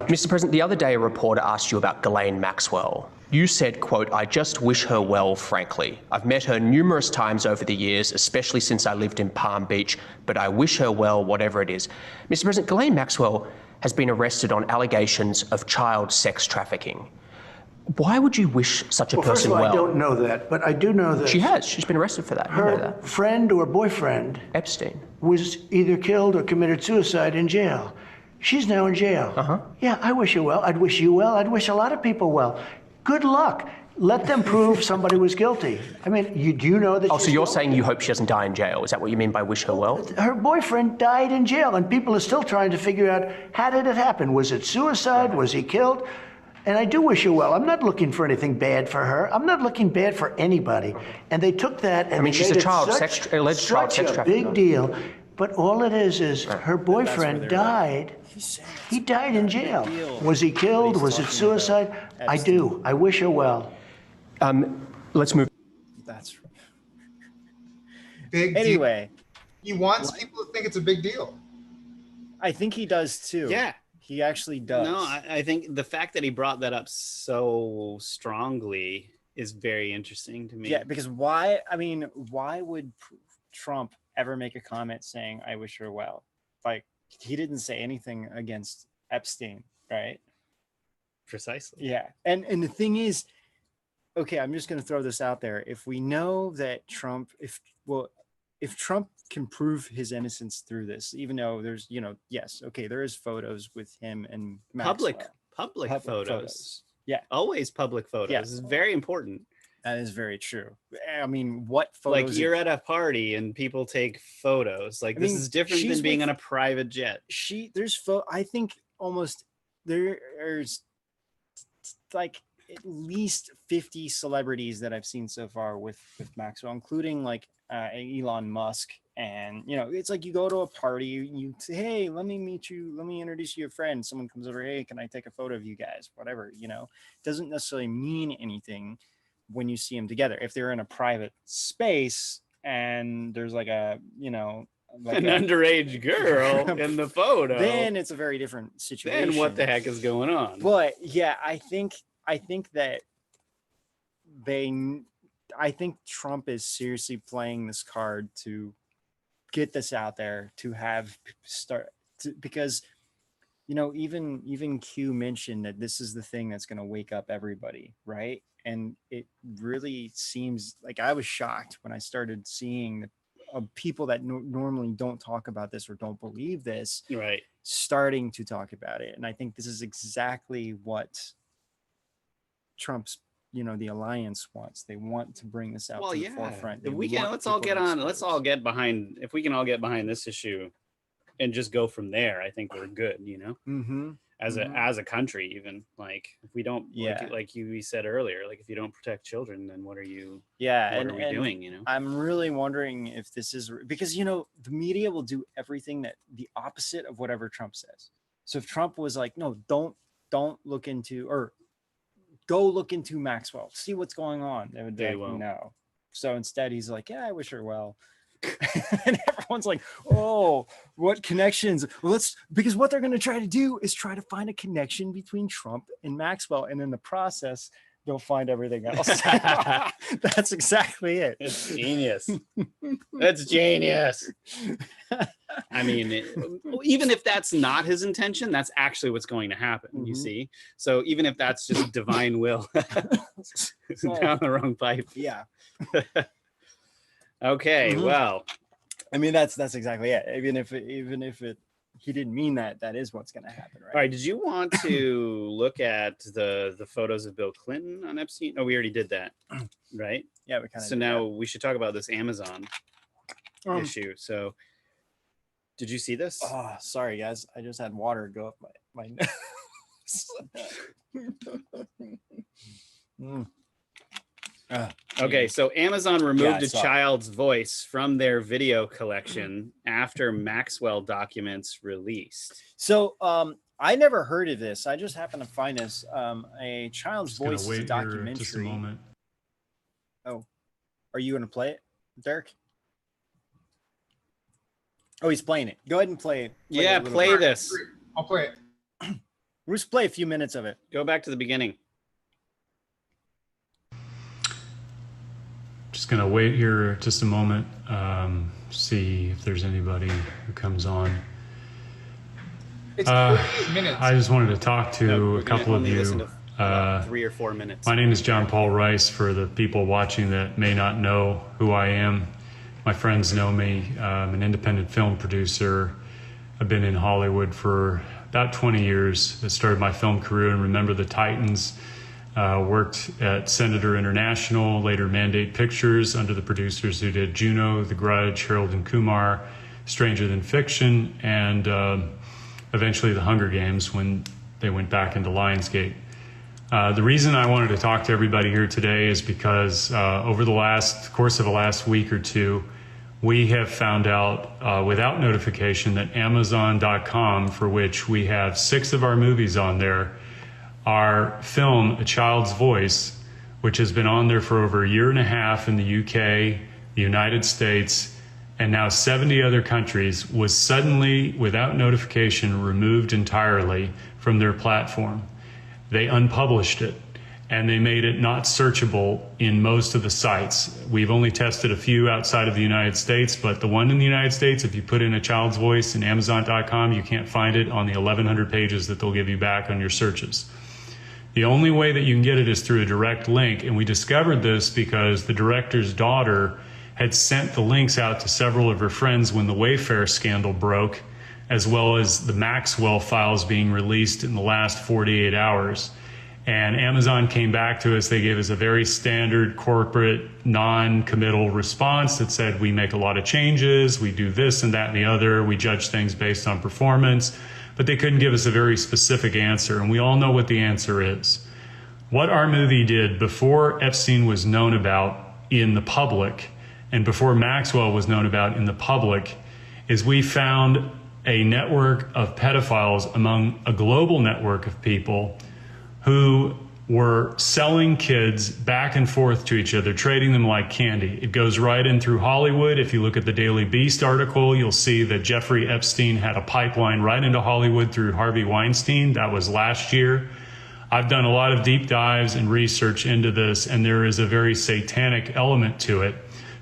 Mr. President, the other day a reporter asked you about Ghislaine Maxwell. You said, quote, "I just wish her well, frankly. I've met her numerous times over the years, especially since I lived in Palm Beach, but I wish her well, whatever it is." Mr. President, Ghislaine Maxwell has been arrested on allegations of child sex trafficking. Why would you wish such a person first of all, well? I don't know that, but I do know that She has. She's been arrested for that. You know her that. friend or boyfriend Epstein. was either killed or committed suicide in jail. She's now in jail. Yeah, I wish her well. I'd wish you well. I'd wish a lot of people well. Good luck. Let them prove somebody was guilty. I mean, do you know that? Oh, so you're saying you hope she doesn't die in jail? Is that what you mean by wish her well? Her boyfriend died in jail, and people are still trying to figure out, how did it happen? Was it suicide? Was he killed? And I do wish her well. I'm not looking for anything bad for her. I'm not looking bad for anybody. And they took that and mean, she's made a child it alleged child sex such a trafficker. big deal. But all it is her boyfriend died. He died in jail. Was he killed? Was it suicide? I do. I wish her well. Let's move. That's Big deal. anyway. He wants people to think it's a big deal. I think he does too. Yeah. He actually does. No, I think the fact that he brought that up so strongly is very interesting to me. Yeah, because why would Trump ever make a comment saying, "I wish her well"? Like, he didn't say anything against Epstein, right? Precisely. Yeah. And the thing is, okay, I'm just going to throw this out there. If we know that Trump, if Trump can prove his innocence through this, even though there's, yes, okay, there is photos with him and Maxwell. Public photos. Yeah. Always public photos. Yeah. Is very important. That is very true. I mean, what photos? Like, you're at a party and people take photos. Like, this is different than being on a private jet. I think almost there's like at least 50 celebrities that I've seen so far with Maxwell, including like Elon Musk. And, it's like you go to a party, you say, "Hey, let me meet you. Let me introduce you to a friend." Someone comes over, "Hey, can I take a photo of you guys?" Whatever, doesn't necessarily mean anything when you see them together. If they're in a private space and there's like a, like an underage girl in the photo, then it's a very different situation. Then what the heck is going on? But yeah, I think that I think Trump is seriously playing this card to get this out there, to because even Q mentioned that this is the thing that's going to wake up everybody, right? And it really seems like I was shocked when I started seeing people that normally don't talk about this or don't believe this, right, starting to talk about it. And I think this is exactly what Trump's, the alliance wants. They want to bring this out to the forefront. If we can, let's all get behind this issue, and just go from there, I think we're good, you know. Mm-hmm. As a country, even like if we don't, Yeah, like you said earlier, like if you don't protect children, then what are you? yeah, what are we doing? You know, I'm really wondering if this is because you know the media will do everything that the opposite of whatever Trump says. So if Trump was like, no, don't look into or go look into Maxwell, see what's going on, they would be like, no. So instead, he's like, yeah, I wish her well. And everyone's like, oh, what connections? Well, because what they're going to try to do is try to find a connection between Trump and Maxwell, and in the process they'll find everything else. That's exactly it. It's genius. That's genius. I mean, even if that's not his intention, that's actually what's going to happen. You see, so even if that's just divine will, down the wrong pipe. Yeah. Okay, well, I mean that's exactly it. Even if he didn't mean that, that is what's going to happen, right? All right. Did you want to look at the photos of Bill Clinton on Epstein? Oh, we already did that, right? Yeah, we kind of. So now we should talk about this Amazon issue. So, did you see this? Oh, sorry guys, I just had water go up my nose. Okay, so Amazon removed a child's voice from their video collection after Maxwell documents released. So I never heard of this. I just happened to find this. A child's voice is a documentary. Just a moment. Oh, are you going to play it, Derek? Oh, he's playing it. Go ahead and play it. Play this. I'll play it. We'll just play a few minutes of it. Go back to the beginning. Just gonna wait here just a moment, see if there's anybody who comes on. It's 48 minutes. I just wanted to talk to a couple of you. 3 or 4 minutes. My name is John Paul Rice. For the people watching that may not know who I am, my friends know me. I'm an independent film producer. I've been in Hollywood for about 20 years. I started my film career in Remember the Titans. Worked at Senator International, later Mandate Pictures, under the producers who did Juno, The Grudge, Harold and Kumar, Stranger Than Fiction, and eventually The Hunger Games when they went back into Lionsgate. The reason I wanted to talk to everybody here today is because over the course of the last week or two, we have found out without notification that Amazon.com, for which we have 6 of our movies on there, our film, A Child's Voice, which has been on there for over 1.5 years in the UK, the United States, and now 70 other countries, was suddenly, without notification, removed entirely from their platform. They unpublished it, and they made it not searchable in most of the sites. We've only tested a few outside of the United States, but the one in the United States, if you put in A Child's Voice in Amazon.com, you can't find it on the 1,100 pages that they'll give you back on your searches. The only way that you can get it is through a direct link, and we discovered this because the director's daughter had sent the links out to several of her friends when the Wayfair scandal broke, as well as the Maxwell files being released in the last 48 hours. And Amazon came back to us. They gave us a very standard corporate non-committal response that said, we make a lot of changes, we do this and that and the other, we judge things based on performance. But they couldn't give us a very specific answer, and we all know what the answer is. What our movie did before Epstein was known about in the public, and before Maxwell was known about in the public, is we found a network of pedophiles among a global network of people who were selling kids back and forth to each other, trading them like candy. It goes right in through Hollywood. If you look at the Daily Beast article, you'll see that Jeffrey Epstein had a pipeline right into Hollywood through Harvey Weinstein. That was last year. I've done a lot of deep dives and research into this, and there is a very satanic element to it,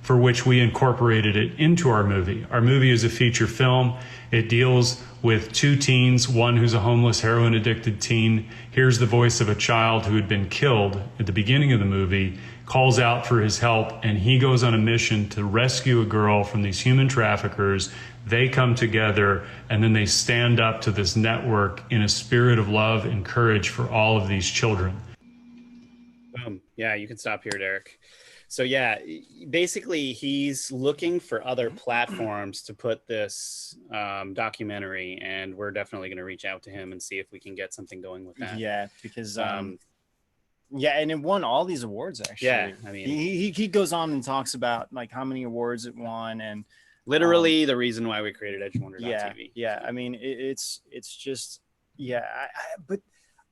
for which we incorporated it into our movie. Our movie is a feature film. It deals with 2 teens, one who's a homeless, heroin-addicted teen, hears the voice of a child who had been killed at the beginning of the movie, calls out for his help, and he goes on a mission to rescue a girl from these human traffickers. They come together, and then they stand up to this network in a spirit of love and courage for all of these children. Yeah, you can stop here, Derek. So yeah, basically he's looking for other platforms to put this documentary, and we're definitely going to reach out to him and see if we can get something going with that. Yeah, because yeah, and it won all these awards actually. Yeah, I mean, he goes on and talks about like how many awards it won, and literally the reason why we created EdgeWonder.tv. Yeah, I mean it's just but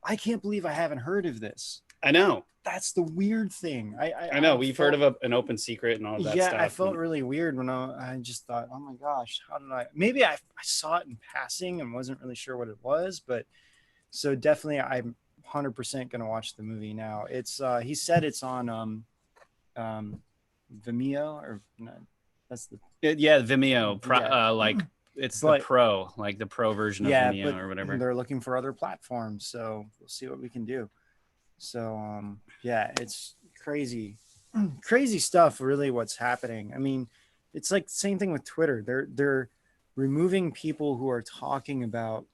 I can't believe I haven't heard of this. I know. That's the weird thing. I know we've heard of an open secret and all that stuff. Yeah, I felt really weird when I just thought, oh my gosh, how did maybe I saw it in passing and wasn't really sure what it was, but so definitely I'm 100% going to watch the movie now. It's he said it's on Vimeo or no, that's the Vimeo like it's the pro version of Vimeo or whatever. They're looking for other platforms, so we'll see what we can do. So yeah, it's crazy stuff really what's happening. I mean, it's like the same thing with Twitter. They're removing people who are talking about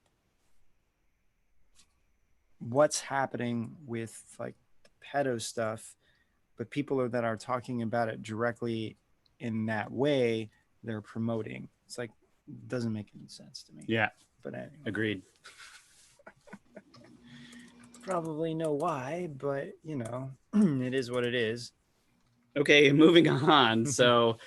what's happening with like pedo stuff, but people that are talking about it directly in that way, they're promoting. It's like, it doesn't make any sense to me. Yeah, but anyway. Agreed. Probably know why, but you know, it is what it is. Okay, moving on. So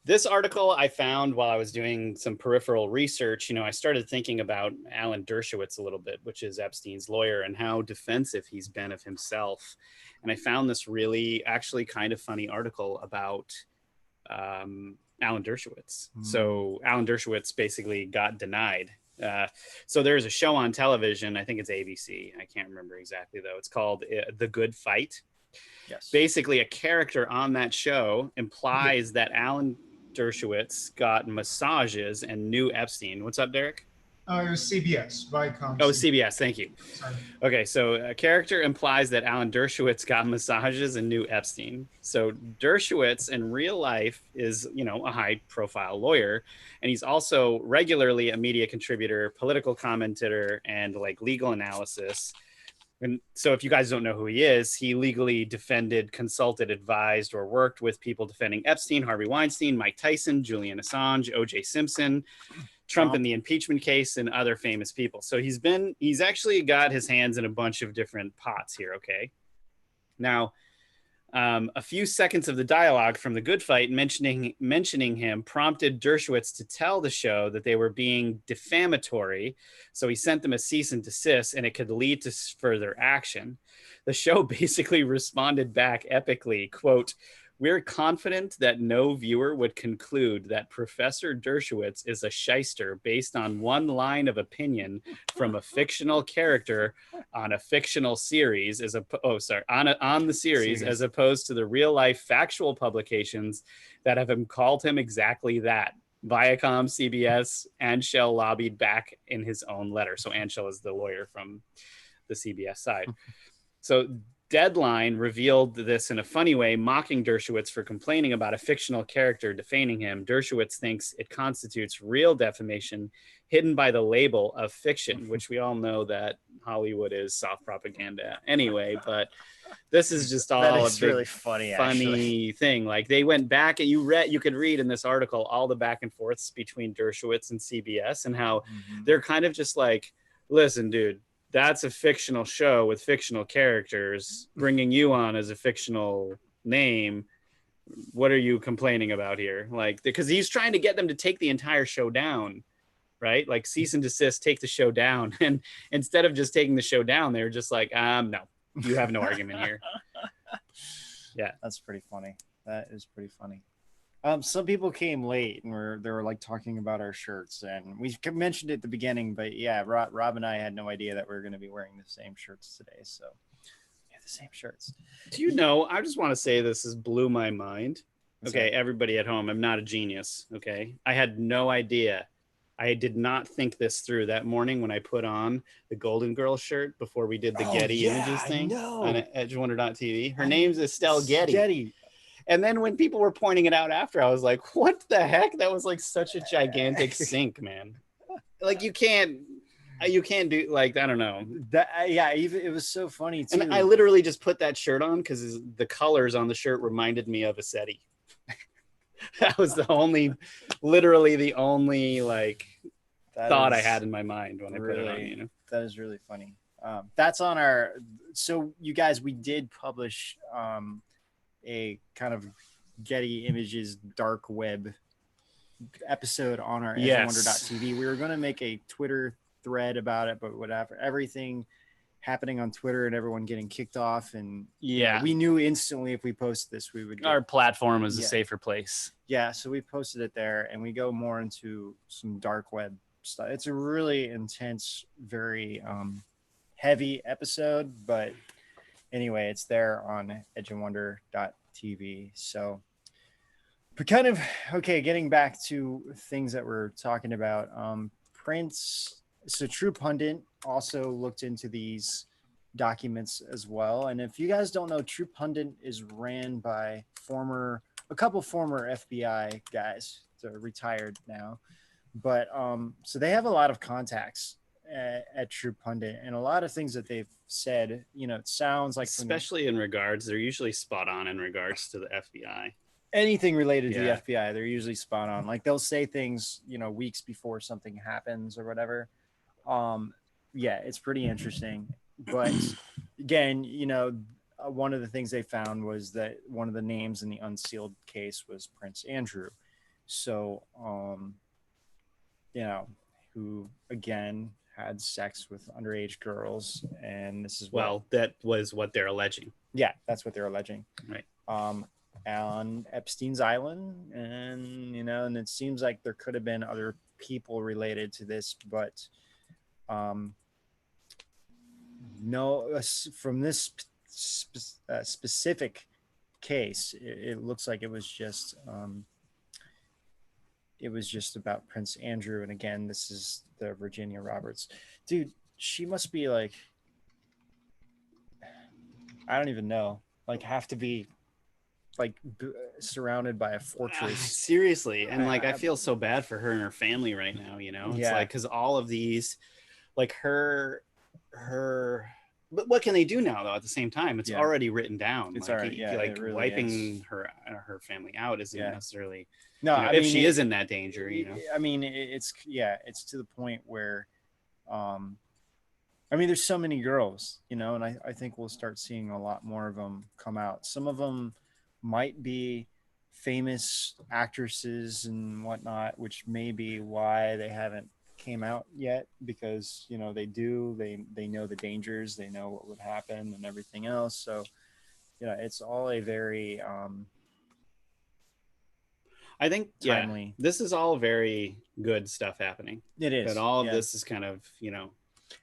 this article I found while I was doing some peripheral research. You know, I started thinking about Alan Dershowitz a little bit, which is Epstein's lawyer, and how defensive he's been of himself. And I found this really actually kind of funny article about Alan Dershowitz. So Alan Dershowitz basically got denied. So there's a show on television, I think it's ABC, I can't remember exactly though, it's called The Good Fight. Yes. Basically a character on that show implies that Alan Dershowitz got massages and knew Epstein. What's up, Derek? It was CBS, Viacom. Oh, CBS, thank you. Sorry. Okay, so a character implies that Alan Dershowitz got massages and knew Epstein. So Dershowitz in real life is, you know, a high-profile lawyer, and he's also regularly a media contributor, political commentator, and like legal analysis. And so if you guys don't know who he is, he legally defended, consulted, advised, or worked with people defending Epstein, Harvey Weinstein, Mike Tyson, Julian Assange, O.J. Simpson, Trump in the impeachment case, and other famous people. So he's actually got his hands in a bunch of different pots here. Okay. Now, a few seconds of the dialogue from The Good Fight mentioning him prompted Dershowitz to tell the show that they were being defamatory. So he sent them a cease and desist, and it could lead to further action. The show basically responded back epically, quote, "We're confident that no viewer would conclude that Professor Dershowitz is a shyster based on one line of opinion from a fictional character on a fictional series on the series as opposed to the real life factual publications that have called him exactly that. Viacom, CBS, Anshel lobbied back in his own letter." So Anshel is the lawyer from the CBS side. So Deadline revealed this in a funny way, mocking Dershowitz for complaining about a fictional character defaming him. Dershowitz thinks it constitutes real defamation hidden by the label of fiction, which we all know that Hollywood is soft propaganda anyway, but this is just all a big, really funny thing. Like they went back and you could read in this article all the back and forths between Dershowitz and CBS and how they're kind of just like, listen, dude, that's a fictional show with fictional characters. Bringing you on as a fictional name, what are you complaining about here? Like, because he's trying to get them to take the entire show down, right? Like cease and desist, take the show down. And instead of just taking the show down, they're just like, no, you have no argument here. Yeah, that's pretty funny. That is pretty funny. Some people came late and they were like talking about our shirts, and we mentioned it at the beginning, but yeah, Rob and I had no idea that we were going to be wearing the same shirts today. So we have the same shirts. Do you know, I just want to say this has blew my mind. Okay, everybody at home, I'm not a genius. Okay, I had no idea. I did not think this through that morning when I put on the Golden Girl shirt before we did the Getty Images thing on EdgeWonder.tv. Her name's Estelle Getty. And then when people were pointing it out after, I was like, what the heck? That was like such a gigantic sink, man. Like you can't, You can't do like, I don't know. That yeah, even it was so funny too. And I literally just put that shirt on because the colors on the shirt reminded me of a SETI. That was literally the only like thought I had in my mind when I put it on. You know, that is really funny. That's on our. So you guys, we did publish a kind of Getty Images dark web episode on our edgeofwonder.tv. We were going to make a Twitter thread about it, but whatever, everything happening on Twitter and everyone getting kicked off, and we knew instantly if we posted this we would our platform is a safer place. So we posted it there, and we go more into some dark web stuff. It's a really intense, very heavy episode, but anyway, it's there on edgeofwonder.tv. So but kind of getting back to things that we're talking about, Prince. So True Pundit also looked into these documents as well. And if you guys don't know, True Pundit is ran by a couple former FBI guys. They're retired now. But so they have a lot of contacts at True Pundit, and a lot of things that they've said, it sounds like, especially in regards, they're usually spot on in regards to the FBI. Anything related to the FBI, they're usually spot on. Like they'll say things, weeks before something happens or whatever. It's pretty interesting. But again, one of the things they found was that one of the names in the Unsealed case was Prince Andrew. So, who again had sex with underage girls, and this is that was what they're alleging. Yeah, that's what they're alleging. Right. On Epstein's Island, and and it seems like there could have been other people related to this, but no, from this specific case, it looks like it was just about Prince Andrew. And again, this is the Virginia Roberts. Dude, she must be like, I don't even know, like have to be like surrounded by a fortress. Seriously. And like, I feel so bad for her and her family right now, It's like, because all of these, like her, but what can they do now though? At the same time, it's already written down. It's like, already, like really waiting her family out isn't necessarily, I if mean, she is in that danger, I mean, it's to the point where, I mean, there's so many girls, and I think we'll start seeing a lot more of them come out. Some of them might be famous actresses and whatnot, which may be why they haven't came out yet, because they know the dangers, they know what would happen and everything else. So it's all a very I think timely. This is all very good stuff happening. It is, but all of this is kind of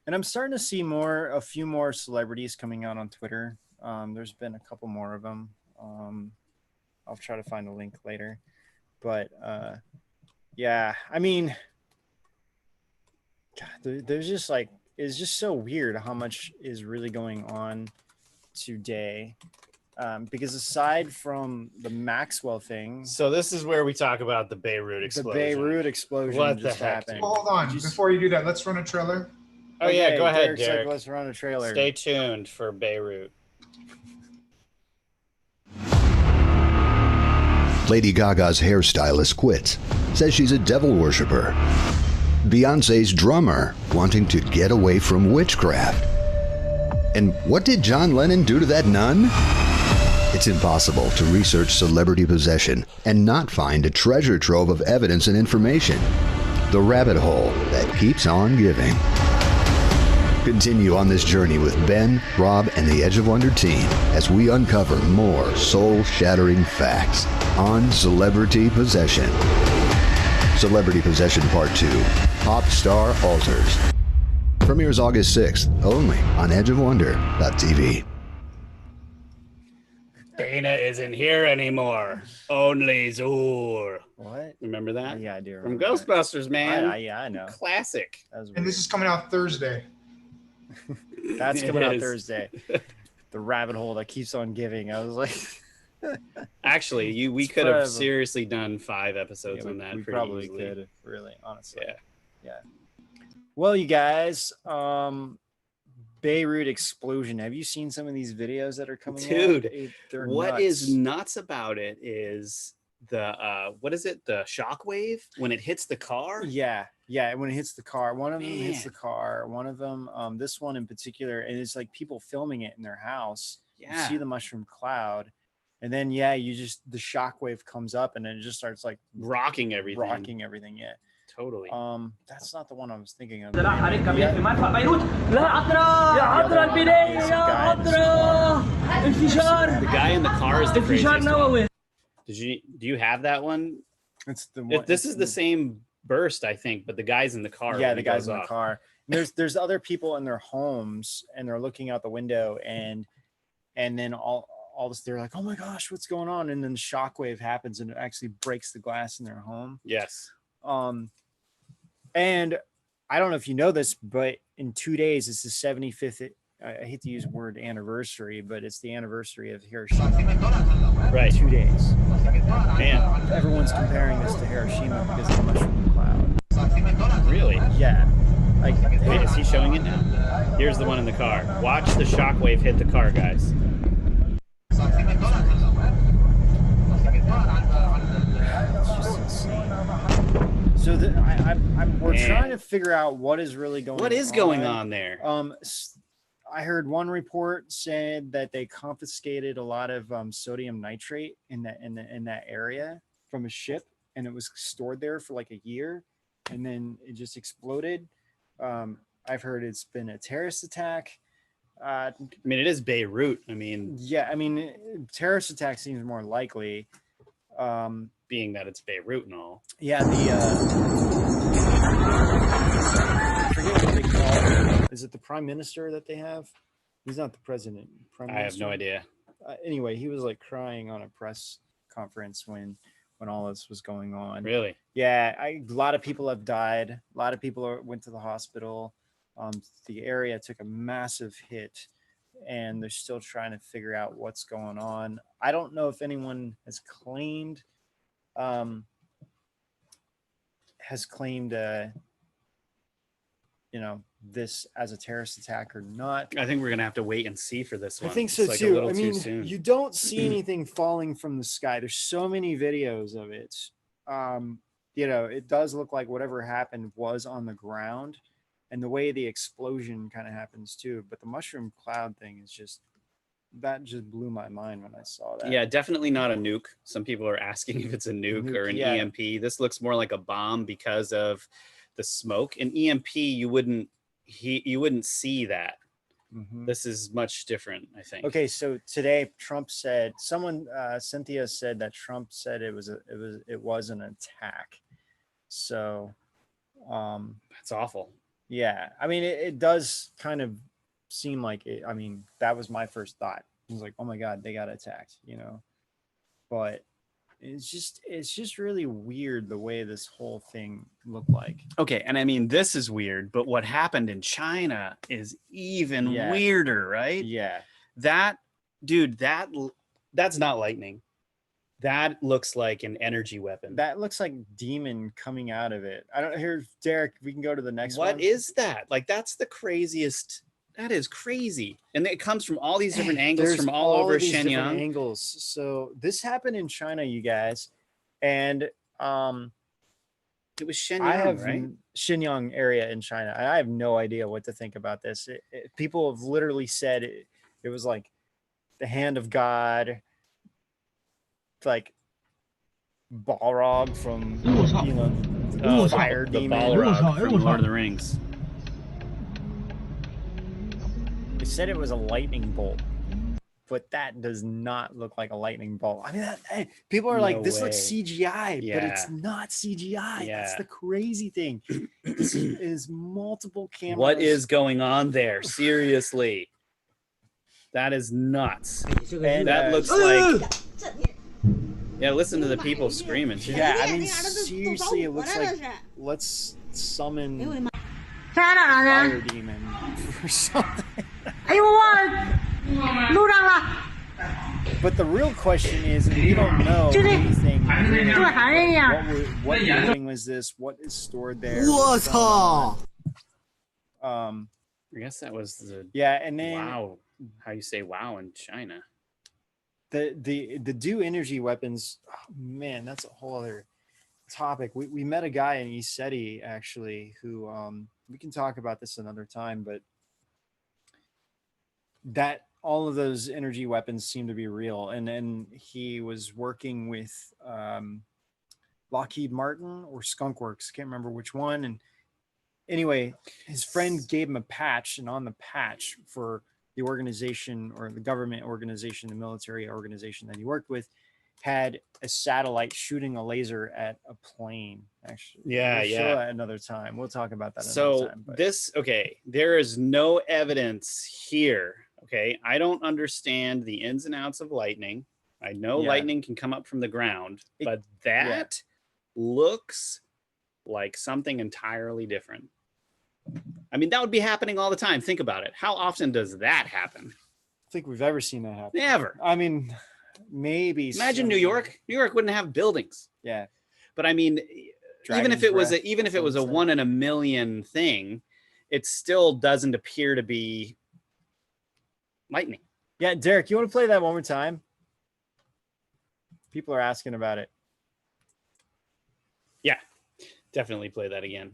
and I'm starting to see a few more celebrities coming out on Twitter. There's been a couple more of them. I'll try to find a link later, but I mean, God, there's just like, it's just so weird how much is really going on today, because aside from the Maxwell thing, so this is where we talk about the Beirut explosion. What just happened? Well, hold on, before you do that, let's run a trailer. Oh yeah, go ahead, Derek. Like, let's run a trailer. Stay tuned for Beirut. Lady Gaga's hairstylist quits, says she's a devil worshiper. Beyonce's drummer wanting to get away from witchcraft. And what did John Lennon do to that nun? It's impossible to research celebrity possession and not find a treasure trove of evidence and information. The rabbit hole that keeps on giving. Continue on this journey with Ben, Rob, and the Edge of Wonder team as we uncover more soul-shattering facts on celebrity possession. Celebrity Possession Part 2, Pop Star Alters. Premieres August 6th, only on edgeofwonder.tv. Dana isn't here anymore. Only Zoor. What? Remember that? Yeah, I do. From Ghostbusters, man. I know. Classic. And this is coming out Thursday. That's coming out Thursday. The rabbit hole that keeps on giving. I was like, actually, we could have seriously done 5 episodes on that. We probably could, really, honestly. Yeah. Well, you guys, Beirut explosion. Have you seen some of these videos that are coming Dude, out? They're what nuts. is nuts about it is the what is it? The shockwave when it hits the car? Yeah, when it hits the car. One of them hits the car. One of them, this one in particular, and it's like people filming it in their house. Yeah. You see the mushroom cloud, and then the shockwave comes up and then it just starts like rocking everything. Yeah. Totally. That's not the one I was thinking of. The guy in the car is the craziest one. Do you have that one? It's the one. This is the same burst, I think, but the guy's in the car. Yeah, the guy's in the car. There's other people in their homes and they're looking out the window and then all this, they're like, oh my gosh, what's going on? And then the shockwave happens and it actually breaks the glass in their home. Yes. And I don't know if you know this, but in 2 days, it's the 75th. I hate to use the word anniversary, but it's the anniversary of Hiroshima. Right. 2 days. Man, everyone's comparing this to Hiroshima because of the mushroom cloud. Really? Yeah. Like, wait, is he showing it now? Here's the one in the car. Watch the shockwave hit the car, guys. It's just insane. So we're trying to figure out what is really going on. What is going on there? I heard one report said that they confiscated a lot of sodium nitrate in that area from a ship, and it was stored there for like a year, and then it just exploded. I've heard it's been a terrorist attack. I mean, it is Beirut. I mean, yeah, I mean, terrorist attack seems more likely. Being that it's Beirut and all. Yeah, I forget what they call it. Is it the prime minister that they have? He's not the president. Prime minister? I have no idea. Anyway, he was like crying on a press conference when all this was going on. Really? Yeah, a lot of people have died. A lot of people went to the hospital. The area took a massive hit, and they're still trying to figure out what's going on. I don't know if anyone has claimed this as a terrorist attack or not. I think we're gonna have to wait and see for this one. I think so too. I mean, you don't see anything falling from the sky. There's so many videos of it. It does look like whatever happened was on the ground, and the way the explosion kind of happens too. But the mushroom cloud thing is just blew my mind when I saw that. Yeah, definitely not a nuke. Some people are asking if it's a nuke or an EMP. This looks more like a bomb because of the smoke. An EMP, you wouldn't see that. Mm-hmm. This is much different, I think. Okay, so today Trump said, Cynthia said that Trump said it was an attack. So that's awful. Yeah, I mean, it does kind of seem like it. I mean, that was my first thought. I was like, oh my God, they got attacked, but it's just really weird the way this whole thing looked like. Okay, and I mean, this is weird, but what happened in China is even weirder, right? Yeah. That's not lightning. That looks like an energy weapon. That looks like demon coming out of it. I don't hear Derek. We can go to the next one. What is that? Like, that's the craziest. That is crazy. And it comes from all these different angles from all over Shenyang. Angles. So this happened in China, you guys. And it was Shenyang, right? Shenyang area in China. I have no idea what to think about this. People have literally said it was like the hand of God, like Balrog from Fire Demon. The Balrog from Lord of the Rings. They said it was a lightning bolt, but that does not look like a lightning bolt. I mean, people are like, this looks CGI, but it's not CGI. Yeah. That's the crazy thing. This is multiple cameras. What is going on there? Seriously. That is nuts. And that looks like... Yeah, listen to the people screaming. Yeah, I mean, seriously, it looks like let's summon Fire Demon or something. But the real question is, we don't know anything. What building was this? What is stored there? I guess that was the and then wow. How you say wow in China? The do energy weapons. Oh, man, that's a whole other topic. We met a guy in ECETI actually who we can talk about this another time, but that all of those energy weapons seem to be real. And then he was working with Lockheed Martin or Skunk Works. Can't remember which one. And anyway, his friend gave him a patch, and on the patch for the organization or the government organization, the military organization that he worked with, had a satellite shooting a laser at a plane. Actually, we'll show that another time. We'll talk about that another time. So there is no evidence here. Okay, I don't understand the ins and outs of lightning. I know lightning can come up from the ground, but that looks like something entirely different. I mean, that would be happening all the time. Think about it. How often does that happen? I think we've ever seen that happen. Never. I mean, maybe. Imagine New York. New York wouldn't have buildings. Yeah. But I mean, even if it was a 1 in a million thing, it still doesn't appear to be lightning. Yeah, Derek, you want to play that one more time? People are asking about it. Yeah, definitely play that again.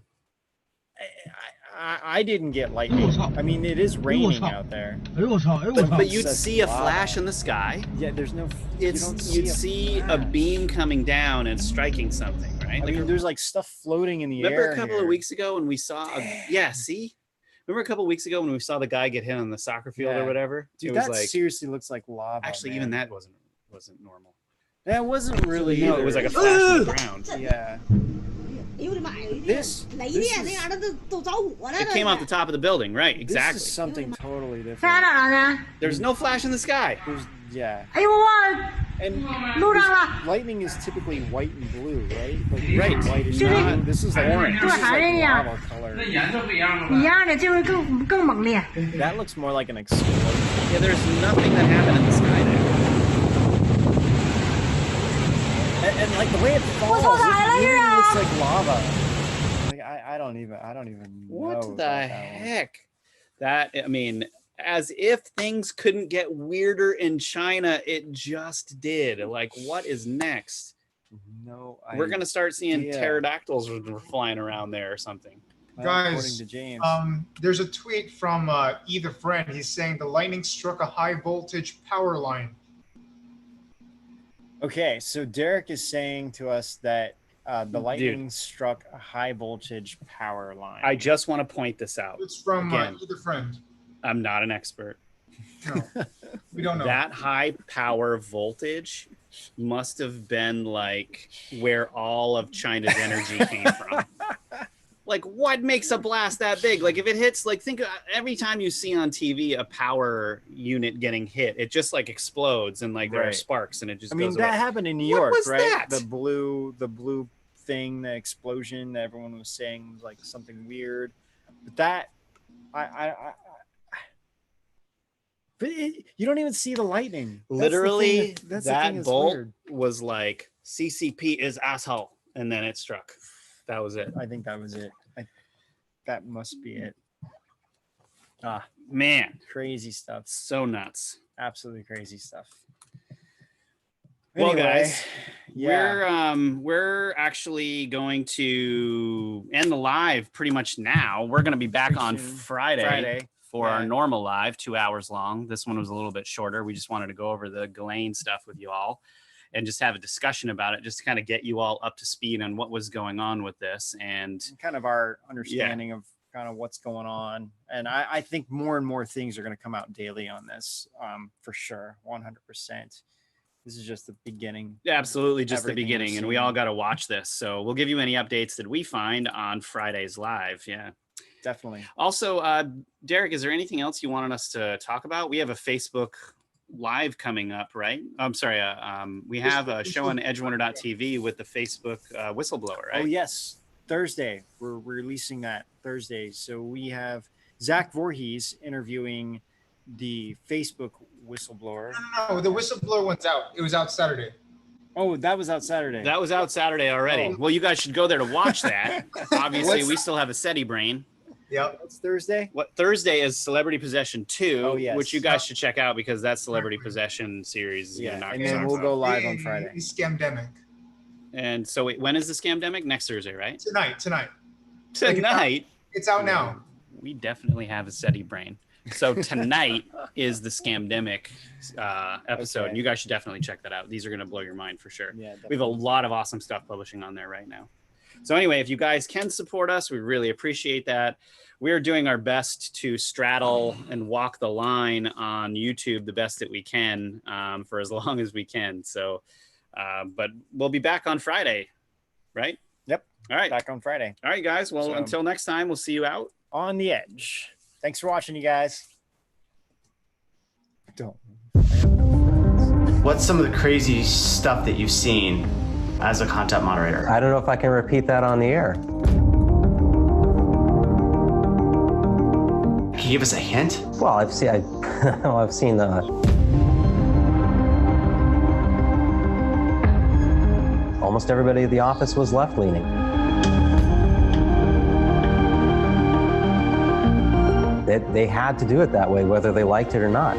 I didn't get lightning. I mean, it is raining out there. But you'd see a flash in the sky. Yeah, there's no. You'd see a beam coming down and striking something, right? I mean, there's like stuff floating in the air. Remember a couple of weeks ago when we saw? Remember a couple of weeks ago when we saw the guy get hit on the soccer field or whatever? Dude, that seriously looks like lava. Actually, even that wasn't normal. That wasn't really. No, it was like a flash on the ground. Yeah. This it came off the top of the building, right? Exactly. This is something totally different. There's no flash in the sky. And lightning is typically white and blue, right? Like, right. White is not, this is like orange. This is like lava color. That looks more like an explosion. Yeah, there's nothing that happened in the sky there. And like the way it falls, it really looks like lava. Like I don't even know. What the heck? That, I mean, as if things couldn't get weirder in China, it just did. Like, what is next? No, we're gonna start seeing pterodactyls flying around there or something. Guys, to James. There's a tweet from Either Friend. He's saying the lightning struck a high voltage power line. Okay, so Derek is saying to us that the lightning struck a high voltage power line. I just want to point this out. It's from Either Friend. I'm not an expert. No, we don't know. That high power voltage must have been like where all of China's energy came from. Like, what makes a blast that big? Like, if it hits, like, think every time you see on TV a power unit getting hit, it just like explodes and like there are sparks and it just. I mean, goes that away. happened in New York, was right? that? The blue thing, the explosion that everyone was saying was like something weird. But that, but you don't even see the lightning. Literally, that bolt was like CCP is asshole, and then it struck. That was it. I think that was it. That must be it. Ah, man, crazy stuff. So nuts. Absolutely crazy stuff. Well, guys, we're actually going to end the live pretty much now. We're going to be back on Friday for our normal live, 2 hours long. This one was a little bit shorter. We just wanted to go over the Jizzlane stuff with you all and just have a discussion about it, just to kind of get you all up to speed on what was going on with this and kind of our understanding of kind of what's going on. And I think more and more things are going to come out daily on this, for sure, 100%. This is just the beginning. Absolutely, just the beginning, and we all got to watch this. So we'll give you any updates that we find on Friday's live. Yeah, definitely. Also, Derek, is there anything else you wanted us to talk about? We have a Facebook Live coming up, right? I'm sorry. We have a show on edgewinner.tv with the Facebook Whistleblower, right? Oh, yes. Thursday. We're releasing that Thursday. So we have Zach Voorhees interviewing the Facebook Whistleblower. No, the Whistleblower one's out. It was out Saturday. Oh, that was out Saturday. That was out Saturday already. Oh. Well, you guys should go there to watch that. Obviously, we still have a SETI brain. Yep. It's Thursday. What Thursday is Celebrity Possession 2, Oh, yes. which you guys should check out because that Celebrity Possession series is Yeah, gonna knock and your then socks we'll off. go live on Friday. The Scamdemic. And so wait, when is the Scamdemic? Next Thursday, right? Tonight. Tonight. It's out now. We definitely have a SETI brain. So tonight is the Scamdemic episode, Okay. and you guys should definitely check that out. These are going to blow your mind for sure. Yeah, We have a lot of awesome stuff publishing on there right now. So anyway, if you guys can support us, we really appreciate that. We're doing our best to straddle and walk the line on YouTube the best that we can for as long as we can. So, but we'll be back on Friday, right? Yep. All right. Back on Friday. All right, guys. Well, So- until next time, we'll see you out. On the edge. Thanks for watching, you guys. Don't. What's some of the crazy stuff that you've seen as a content moderator? I don't know if I can repeat that on the air. Can you give us a hint? Well, I've seen almost everybody at the office was left-leaning. They had to do it that way, whether they liked it or not.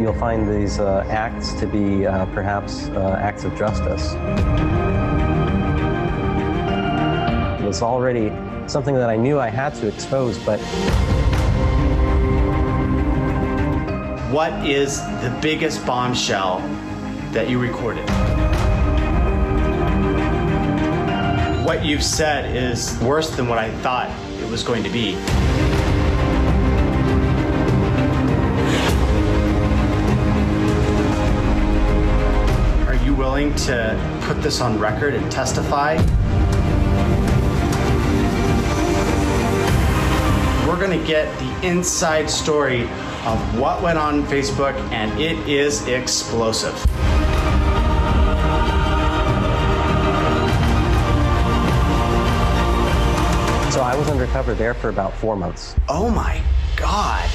You'll find these acts to be perhaps acts of justice. It was already something that I knew I had to expose, but What is the biggest bombshell that you recorded? What you've said is worse than what I thought it was going to be. Are you willing to put this on record and testify? We're gonna get the inside story of what went on Facebook, and it is explosive. so I was undercover there for about 4 months. Oh my God.